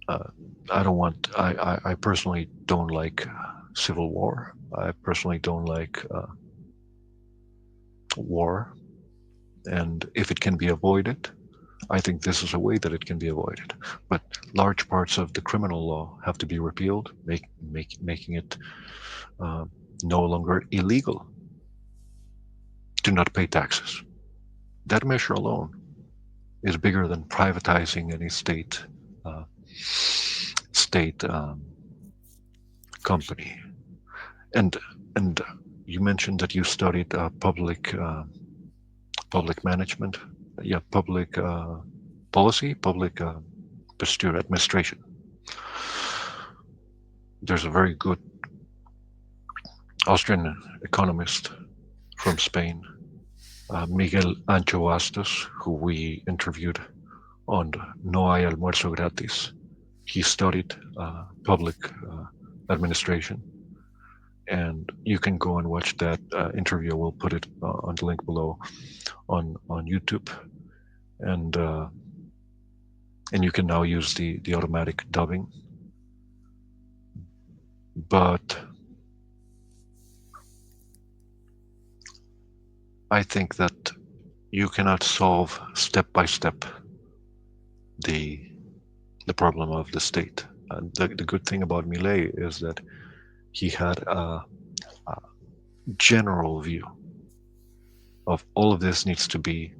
Uh, I don't want. I personally don't like civil war. I personally don't like war, and if it can be avoided, I think this is a way that it can be avoided. But large parts of the criminal law have to be repealed, making it uh, no longer illegal to not pay taxes. That measure alone is bigger than privatizing any state company. And and you mentioned that you studied public management, yeah, public policy, public bestuur administration. There's a very good Austrian economist from Spain, Miguel Ancho Astos, who we interviewed on No Hay Almuerzo Gratis. He studied public administration, and you can go and watch that interview. We'll put it on the link below on YouTube, and uh, and you can now use the automatic dubbing. But I think that you cannot solve step by step the the problem of the state. The good thing about Millet is that he had a general view of all of this needs to be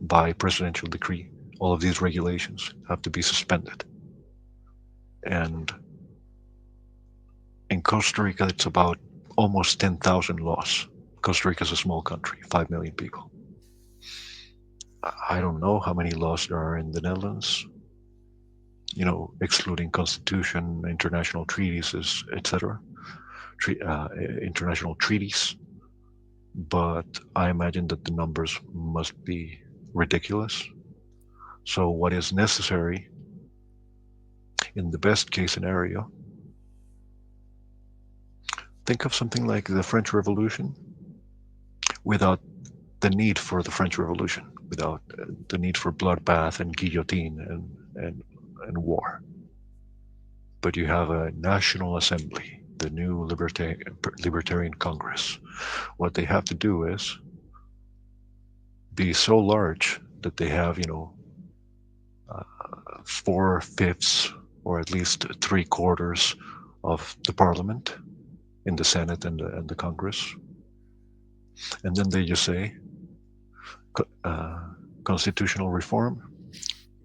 by presidential decree. All of these regulations have to be suspended. And in Costa Rica, it's about almost 10,000 laws. Costa Rica is a small country, 5 million people. I don't know how many laws there are in the Netherlands, excluding constitution, international treaties, etc., international treaties. But I imagine that the numbers must be ridiculous. So, what is necessary in the best case scenario? Think of something like the French Revolution without the need for the French Revolution, without the need for bloodbath and guillotine and war. But you have a National Assembly, the new Libertarian Congress. What they have to do is be so large that they have, 4/5 or at least 3/4 of the parliament in the Senate and the Congress. And then they just say, uh, constitutional reform.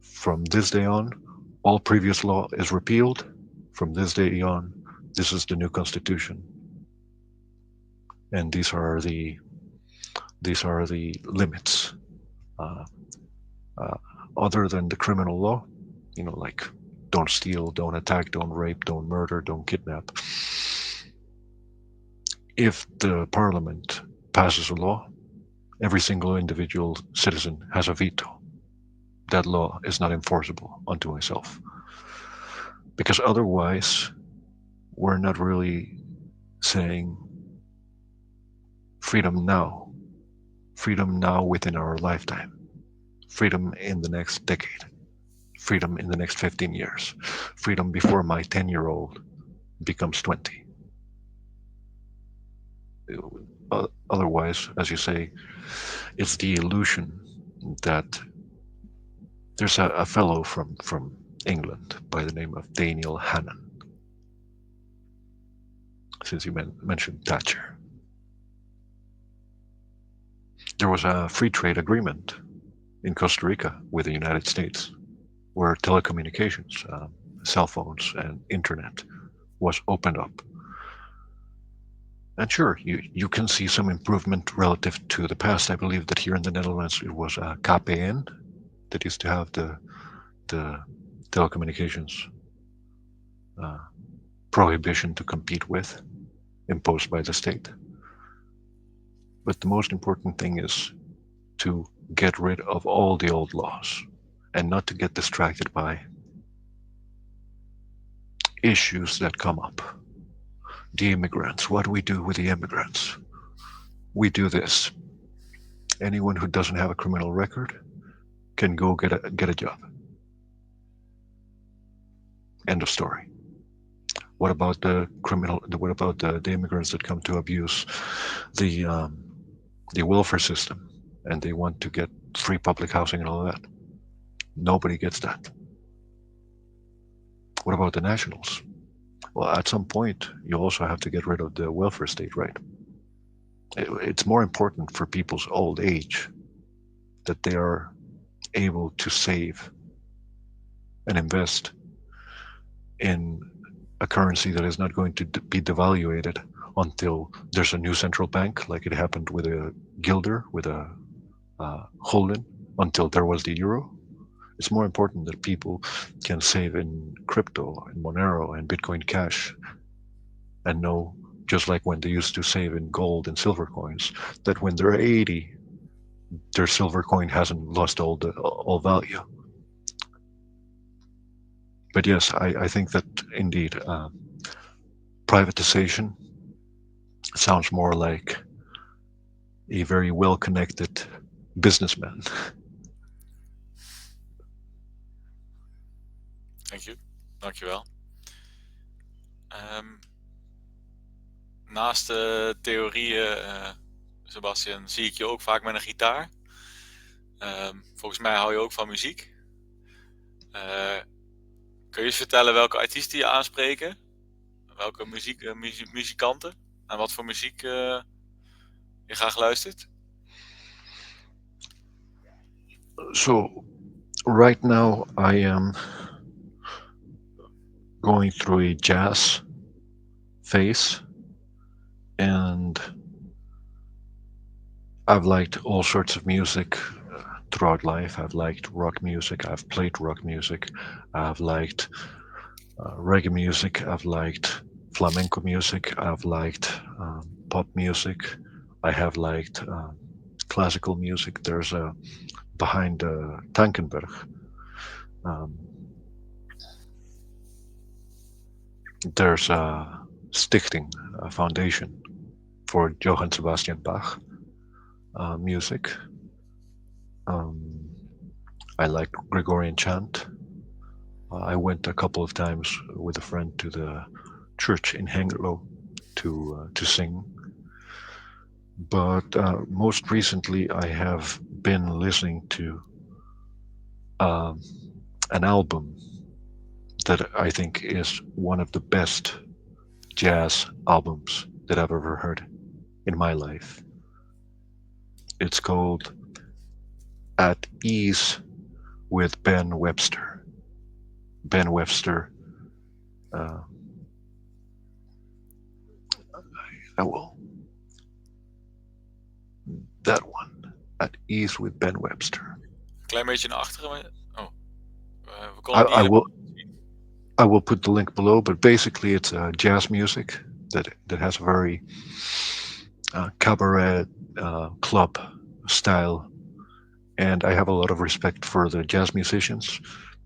From this day on, all previous law is repealed. From this day on, this is the new constitution. And these are the These are the limits. Uh, uh, Other than the criminal law, like don't steal, don't attack, don't rape, don't murder, don't kidnap. If the parliament passes a law, every single individual citizen has a veto. That law is not enforceable unto myself. Because otherwise, we're not really saying freedom now, freedom now within our lifetime, freedom in the next decade, freedom in the next 15 years, freedom before my 10-year-old becomes 20. Otherwise, as you say, it's the illusion that there's a fellow from England by the name of Daniel Hannan, since you mentioned Thatcher. There was a free trade agreement in Costa Rica with the United States where telecommunications, cell phones, and internet was opened up. And sure, you can see some improvement relative to the past. I believe that here in the Netherlands it was KPN that used to have the telecommunications uh, prohibition to compete with, imposed by the state. But the most important thing is to get rid of all the old laws and not to get distracted by issues that come up. The immigrants, what do we do with the immigrants? We do this. Anyone who doesn't have a criminal record can go get a job. End of story. What about the criminal? What about the immigrants that come to abuse the um, the welfare system and they want to get free public housing and all that? Nobody gets that. What about the nationals? Well, at some point, you also have to get rid of the welfare state, right? It's more important for people's old age that they are able to save and invest in a currency that is not going to be devaluated until there's a new central bank, like it happened with a guilder, with a Holden, until there was the euro. It's more important that people can save in crypto, in Monero, and Bitcoin Cash, and know, just like when they used to save in gold and silver coins, that when they're 80, their silver coin hasn't lost all value. But yes, I think that indeed privatization sounds more like a very well connected businessman. Thank you. Dankjewel. Um, Naast de theorieën, Sebastian, zie ik je ook vaak met een gitaar. Volgens mij hou je ook van muziek. Kun je eens vertellen welke artiesten je aanspreken? Welke muzikanten? En wat voor muziek je graag luistert? So, right now I am going through a jazz phase, and I've liked all sorts of music throughout life. I've liked rock music, I've played rock music, I've liked reggae music, I've liked flamenco music, I've liked pop music, I have liked classical music. There's a behind Tankenberg. Um, there's a Stichting, a foundation for Johann Sebastian Bach music. Um, I like Gregorian chant. I went a couple of times with a friend to the church in Hengelo to sing. But most recently, I have been listening to um, an album that I think is one of the best jazz albums that I've ever heard in my life. It's called At Ease with Ben Webster. Ben Webster. Uh, I will. That one. Ease with Ben Webster. Klein beetje naar achteren. Oh, we konden I, het I niet will zien. I will put the link below, but basically it's jazz music that has a very cabaret club style, and I have a lot of respect for the jazz musicians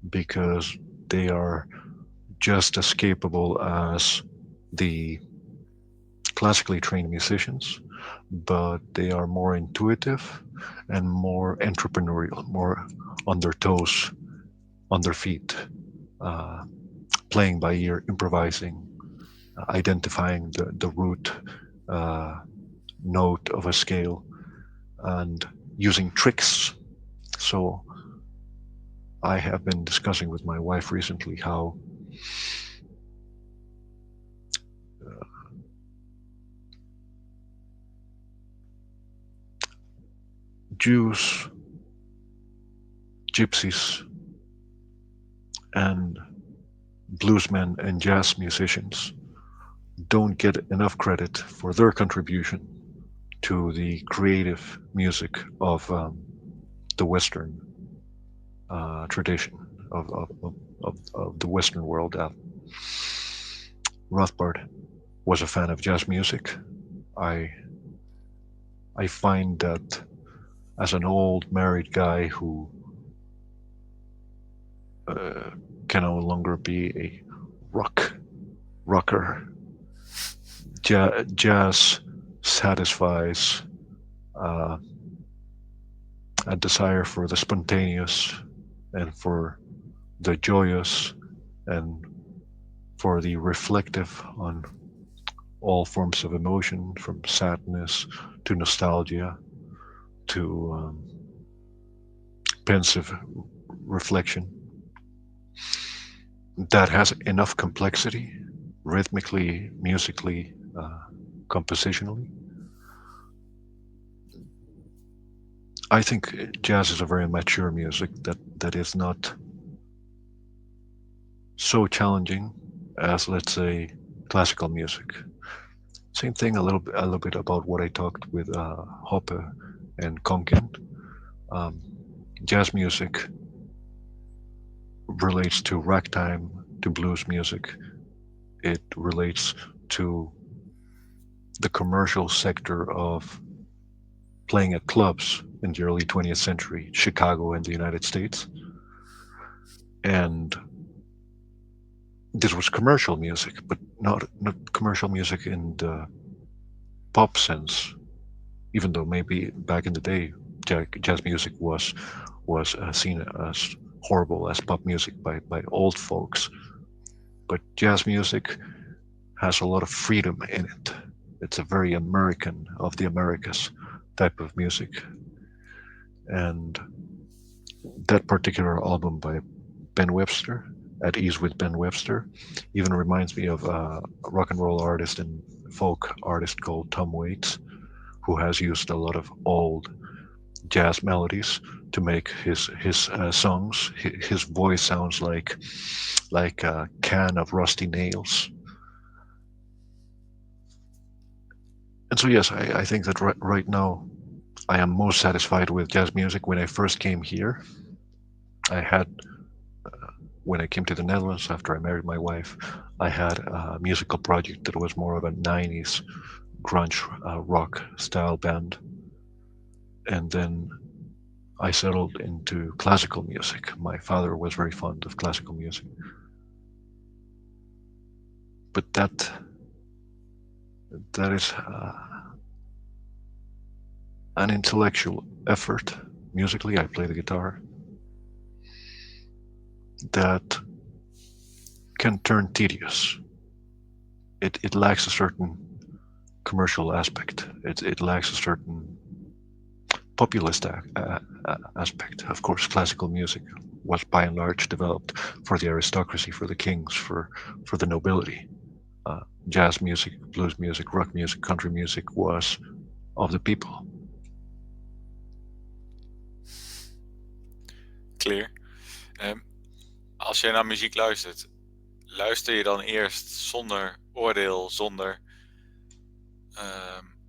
because they are just as capable as the classically trained musicians, but they are more intuitive and more entrepreneurial, more on their toes, on their feet, uh, playing by ear, improvising, identifying the root uh, note of a scale, and using tricks. So I have been discussing with my wife recently how Jews, gypsies, and bluesmen and jazz musicians don't get enough credit for their contribution to the creative music of the Western tradition of the Western world. Rothbard was a fan of jazz music. I I find that as an old married guy who uh, can no longer be a rocker, jazz satisfies uh, a desire for the spontaneous and for the joyous and for the reflective on all forms of emotion, from sadness to nostalgia to pensive reflection. That has enough complexity, rhythmically, musically, compositionally. I think jazz is a very mature music that is not so challenging as, let's say, classical music. Same thing a little bit about what I talked with Hoppe and Konkin. Um, Jazz music relates to ragtime, to blues music. It relates to the commercial sector of playing at clubs in the early 20th century, Chicago and the United States. And this was commercial music, but not commercial music in the pop sense. Even though maybe back in the day, jazz music was seen as horrible as pop music by old folks. But jazz music has a lot of freedom in it. It's a very American, of the Americas type of music. And that particular album by Ben Webster, At Ease with Ben Webster, even reminds me of a rock and roll artist and folk artist called Tom Waits, who has used a lot of old jazz melodies to make his songs. His voice sounds like a can of rusty nails. And so yes, I think that right now I am most satisfied with jazz music. When I first came here, I had when I came to the Netherlands after I married my wife, I had a musical project that was more of a 90s grunge rock style band. And then I settled into classical music. My father was very fond of classical music. But that is an intellectual effort. Musically, I play the guitar. That can turn tedious. It lacks a certain commercial aspect. It lacks a certain populist aspect. Of course, classical music was by and large developed for the aristocracy, for the kings, for the nobility. Jazz music, blues music, rock music, country music was of the people. Clear. Als jij naar muziek luistert, luister je dan eerst zonder oordeel, zonder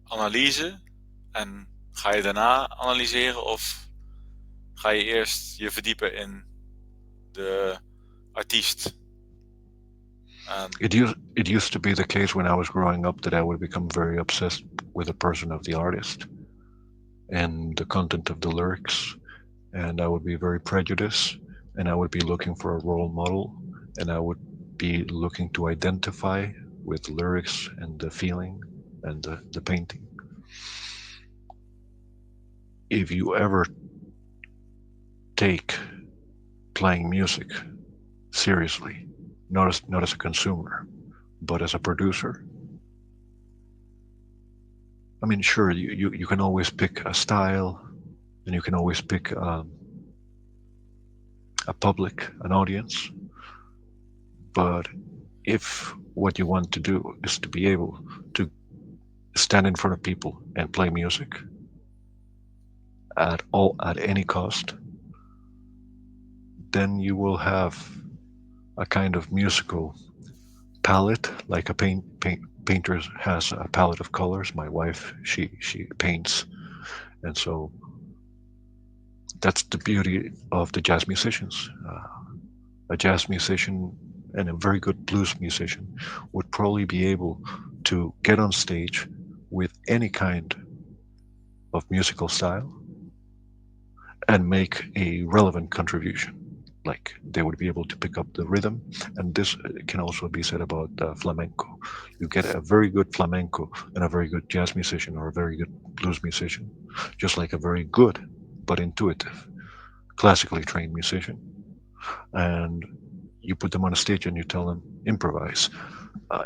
analyse en ga ga je daarna analyseren of ga je eerst je verdiepen in de artiest? En It used to be the case when I was growing up that I would become very obsessed with the person of the artist and the content of the lyrics, and I would be very prejudiced, and I would be looking for a role model, and I would be looking to identify with the lyrics and the feeling and the painting. If you ever take playing music seriously, not as a consumer, but as a producer, I mean, sure, you can always pick a style, and you can always pick a public, an audience. But if what you want to do is to be able to stand in front of people and play music at any cost, then you will have a kind of musical palette, like a painter has a palette of colors. My wife, she paints, and so that's the beauty of the jazz musicians. A jazz musician and a very good blues musician would probably be able to get on stage with any kind of musical style and make a relevant contribution. Like they would be able to pick up the rhythm, and this can also be said about flamenco. You get a very good flamenco and a very good jazz musician or a very good blues musician, just like a very good but intuitive classically trained musician, and you put them on a stage and you tell them improvise.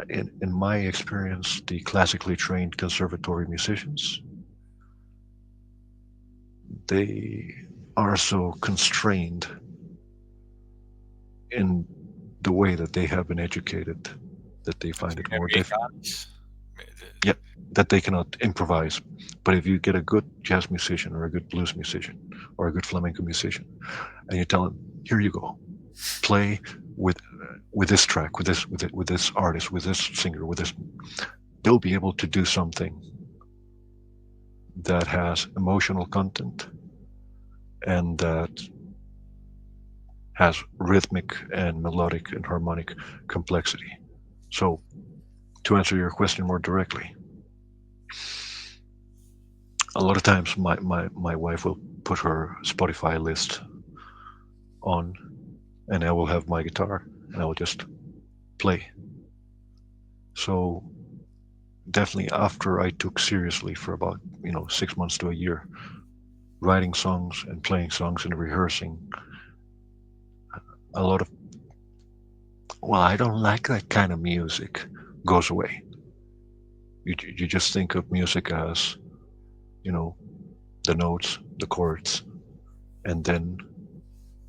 In my experience, the classically trained conservatory musicians, they are so constrained in the way that they have been educated that they het is find it meer more difficult. mechanisch. Yeah, that they cannot improvise. But if you get a good jazz musician or a good blues musician or a good flamenco musician, and you tell them, "Here you go, play with this track, with this artist, with this singer, with this," they'll be able to do something that has emotional content and that has rhythmic and melodic and harmonic complexity. So, to answer your question more directly, a lot of times my wife will put her Spotify list on, and I will have my guitar and I will just play. So, definitely after I took seriously for about 6 months to a year, writing songs and playing songs and rehearsing, a lot of, well, I don't like that kind of music goes away. You just think of music as, you know, the notes, the chords, and then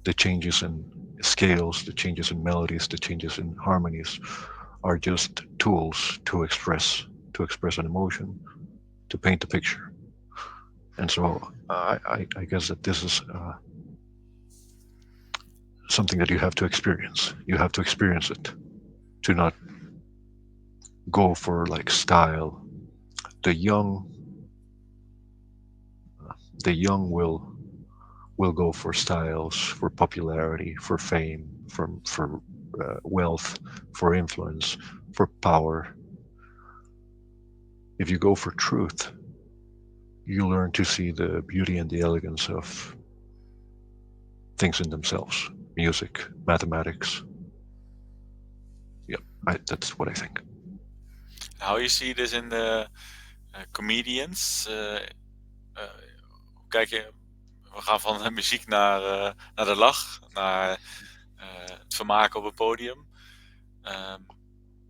the changes in scales, the changes in melodies, the changes in harmonies are just tools to express an emotion, to paint a picture. And so I guess that this is something that you have to experience. You have to experience it to not go for like style. The young, the young will go for styles, for popularity, for fame, for wealth, for influence, for power. If you go for truth, you learn to see the beauty and the elegance of things in themselves, music, mathematics. Yeah, that's what I think. How you see this in the comedians? Kijk je, we gaan van de muziek naar de lach, naar het vermaken op het podium.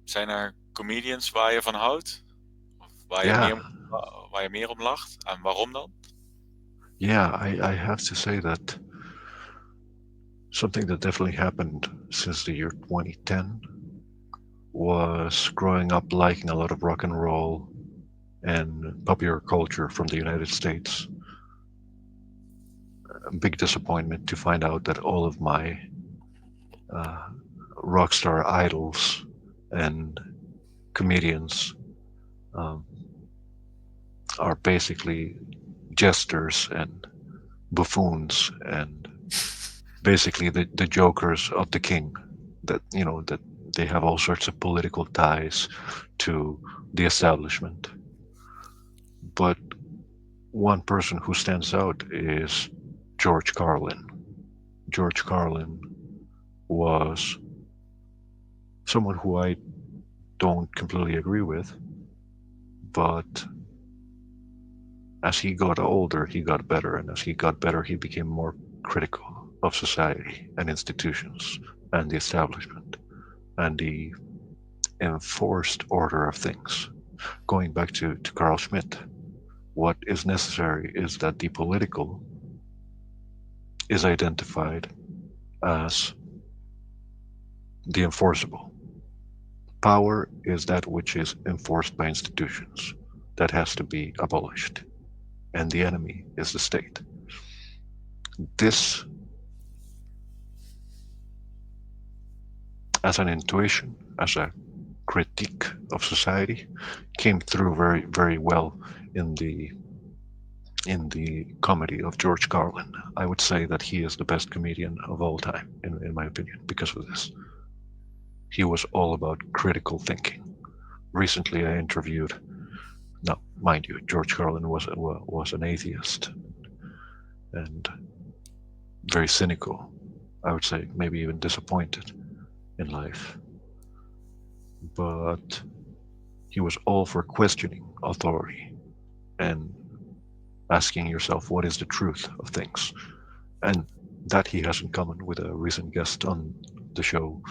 Zijn er comedians waar je van houdt? Of Yeah, waar je meer om lacht? En waarom dan? yeah, I have to say that something that definitely happened since the year 2010 was growing up liking a lot of rock and roll and popular culture from the United States. A big disappointment to find out that all of my uh, rock star idols and comedians um, are basically jesters and buffoons and basically the jokers of the king, that that they have all sorts of political ties to the establishment. But one person who stands out is George Carlin. George Carlin was someone who I don't completely agree with, but as he got older, he got better, and as he got better, he became more critical of society and institutions and the establishment and the enforced order of things. Going back to Carl Schmitt, what is necessary is that the political is identified as the enforceable. Power is that which is enforced by institutions that has to be abolished, and the enemy is the state. This, as an intuition, as a critique of society, came through very, very well in the comedy of George Carlin. I would say that he is the best comedian of all time, in my opinion, because of this. He was all about critical thinking. Recently, I interviewed, now, mind you, George Carlin was an atheist and very cynical. I would say maybe even disappointed in life. But he was all for questioning authority and asking yourself what is the truth of things. And that he has in common with a recent guest on the show,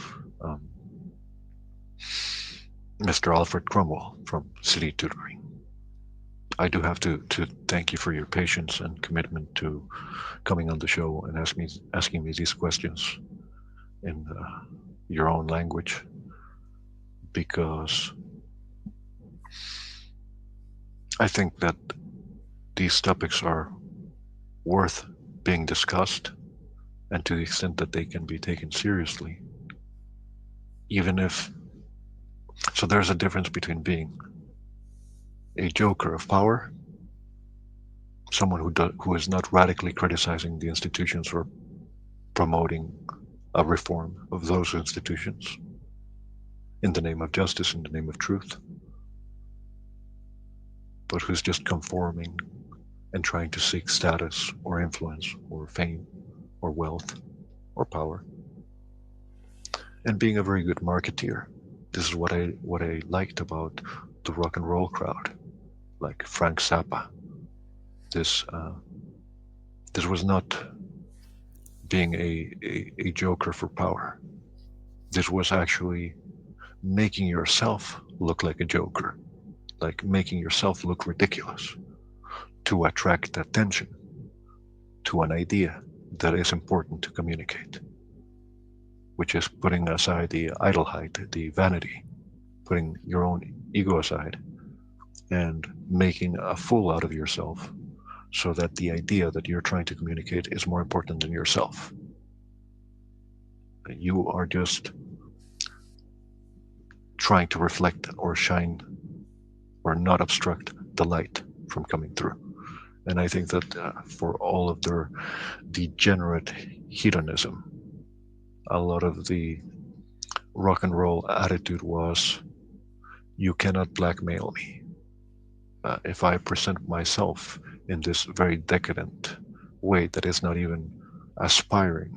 um, Mr. Alfred Cromwell from City Tutoring. I do have to thank you for your patience and commitment to coming on the show and asking me these questions in your own language, because I think that these topics are worth being discussed, and to the extent that they can be taken seriously, even if. So there's a difference between being a joker of power, someone who is not radically criticizing the institutions or promoting a reform of those institutions in the name of justice, in the name of truth, but who's just conforming and trying to seek status or influence or fame or wealth or power, and being a very good marketeer. This is what I liked about the rock and roll crowd, like Frank Zappa. This this was not being a joker for power. This was actually making yourself look like a joker, like making yourself look ridiculous to attract attention to an idea that is important to communicate, which is putting aside the idle height, the vanity, putting your own ego aside, and making a fool out of yourself so that the idea that you're trying to communicate is more important than yourself. You are just trying to reflect or shine or not obstruct the light from coming through. And I think that for all of their degenerate hedonism, a lot of the rock and roll attitude was, you cannot blackmail me. If I present myself in this very decadent way that is not even aspiring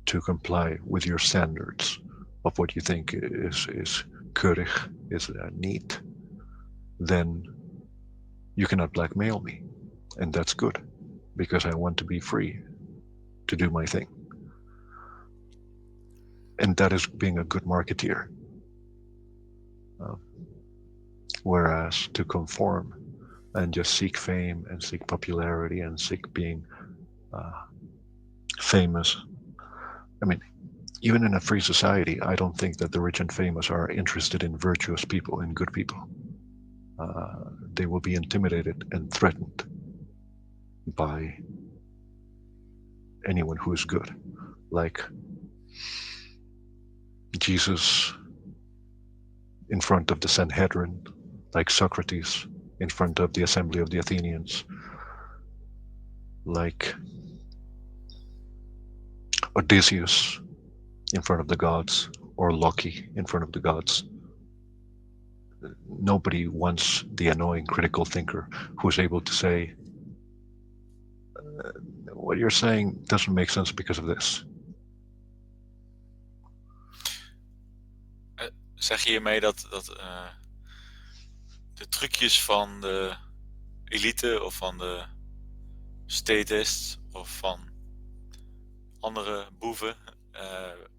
to comply with your standards of what you think is keurig, is neat, then you cannot blackmail me. And that's good, because I want to be free to do my thing. And that is being a good marketeer. Uh, Whereas to conform and just seek fame and seek popularity and seek being uh, famous. I mean, even in a free society, I don't think that the rich and famous are interested in virtuous people and good people. They will be intimidated and threatened by anyone who is good. Like Jesus in front of the Sanhedrin, like Socrates in front of the assembly of the Athenians, like Odysseus in front of the gods or Loki in front of the gods. Nobody wants the annoying critical thinker who's able to say, what you're saying doesn't make sense because of this. Zeg je hiermee dat de trucjes van de elite of van de statists of van andere boeven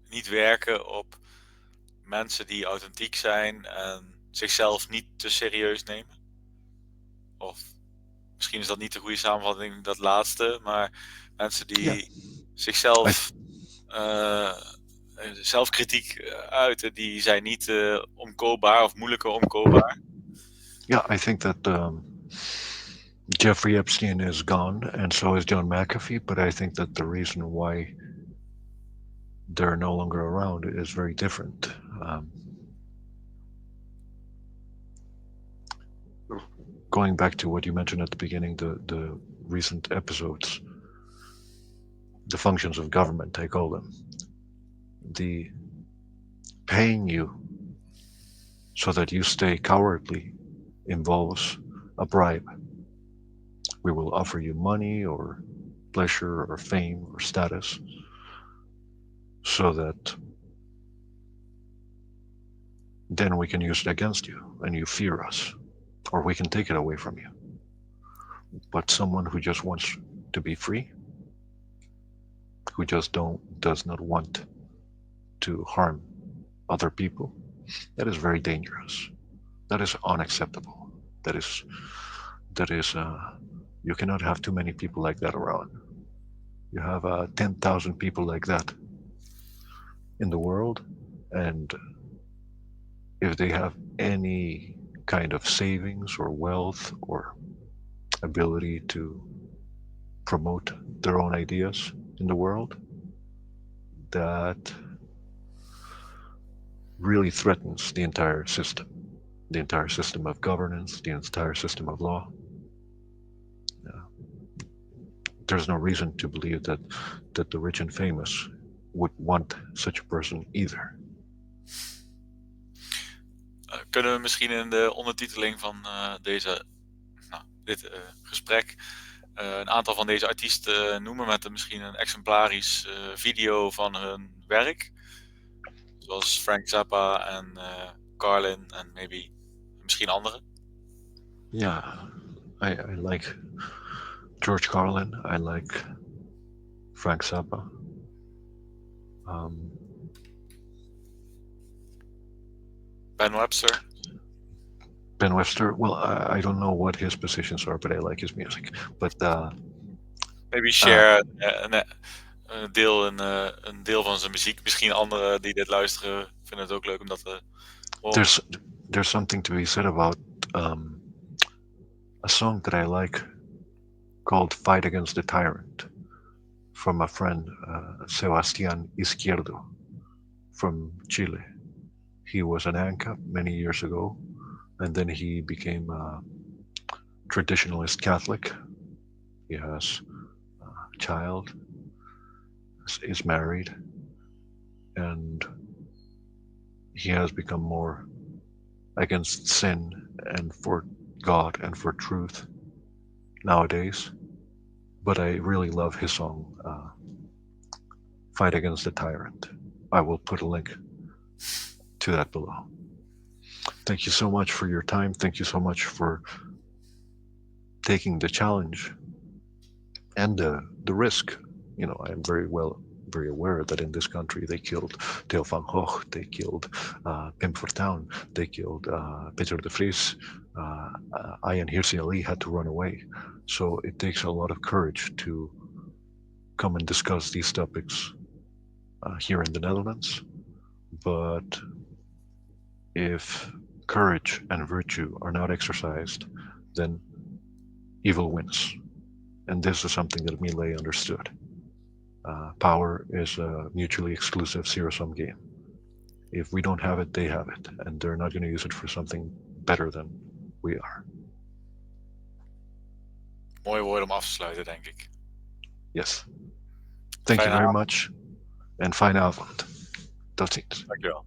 niet werken op mensen die authentiek zijn en zichzelf niet te serieus nemen? Of misschien is dat niet de goede samenvatting, dat laatste, maar mensen Yeah, die I zichzelf zelfkritiek uiten, die zijn niet omkoopbaar of moeilijker omkoopbaar. yeah, I think that Jeffrey Epstein is gone, and so is John McAfee. But I think that the reason why they're no longer around is very different. Going back to what you mentioned at the beginning, the recent episodes, the functions of government, I call them, the paying you so that you stay cowardly involves a bribe. We will offer you money or pleasure or fame or status so that then we can use it against you and you fear us, or we can take it away from you. But someone who just wants to be free, who just does not want to harm other people, that is very dangerous. That is unacceptable. That is that is you cannot have too many people like that around. You have 10,000 people like that in the world, and if they have any kind of savings or wealth or ability to promote their own ideas in the world, that really threatens the entire system of governance, the entire system of law. There's no reason to believe that the rich and famous would want such a person either. Kunnen we misschien in de ondertiteling van dit gesprek een aantal van deze artiesten noemen met misschien een exemplarisch video van hun werk? Zoals Frank Zappa en Carlin en misschien anderen. Yeah, I like George Carlin. I like Frank Zappa. Ben Webster. Ben Webster. Well, I don't know what his positions are, but I like his music. But Maybe share een deel van zijn muziek. Misschien anderen die dit luisteren vinden het ook leuk om dat te horen. there's something to be said about a song that I like called "Fight Against the Tyrant" from a friend, Sebastian Izquierdo, from Chile. He was an ANCAP many years ago, and then he became a traditionalist Catholic. He has a child, is married, and he has become more against sin and for God and for truth nowadays. But I really love his song, "Fight Against the Tyrant." I will put a link to that below. Thank you so much for your time. Thank you so much for taking the challenge and the risk. You know, I'm very aware that in this country they killed Theo van Gogh, they killed Pim Fortuyn, they killed Peter de Vries. Ayaan Hirsi Ali had to run away. So it takes a lot of courage to come and discuss these topics here in the Netherlands. But if courage and virtue are not exercised, then evil wins. And this is something that Millet understood. Power is a mutually exclusive zero-sum game. If we don't have it, they have it. And they're not going to use it for something better than we are. Mooie woorden om af te sluiten, denk ik. Yes. Thank you Fijne very avond. much. En fijne avond. Tot ziens. Dankjewel.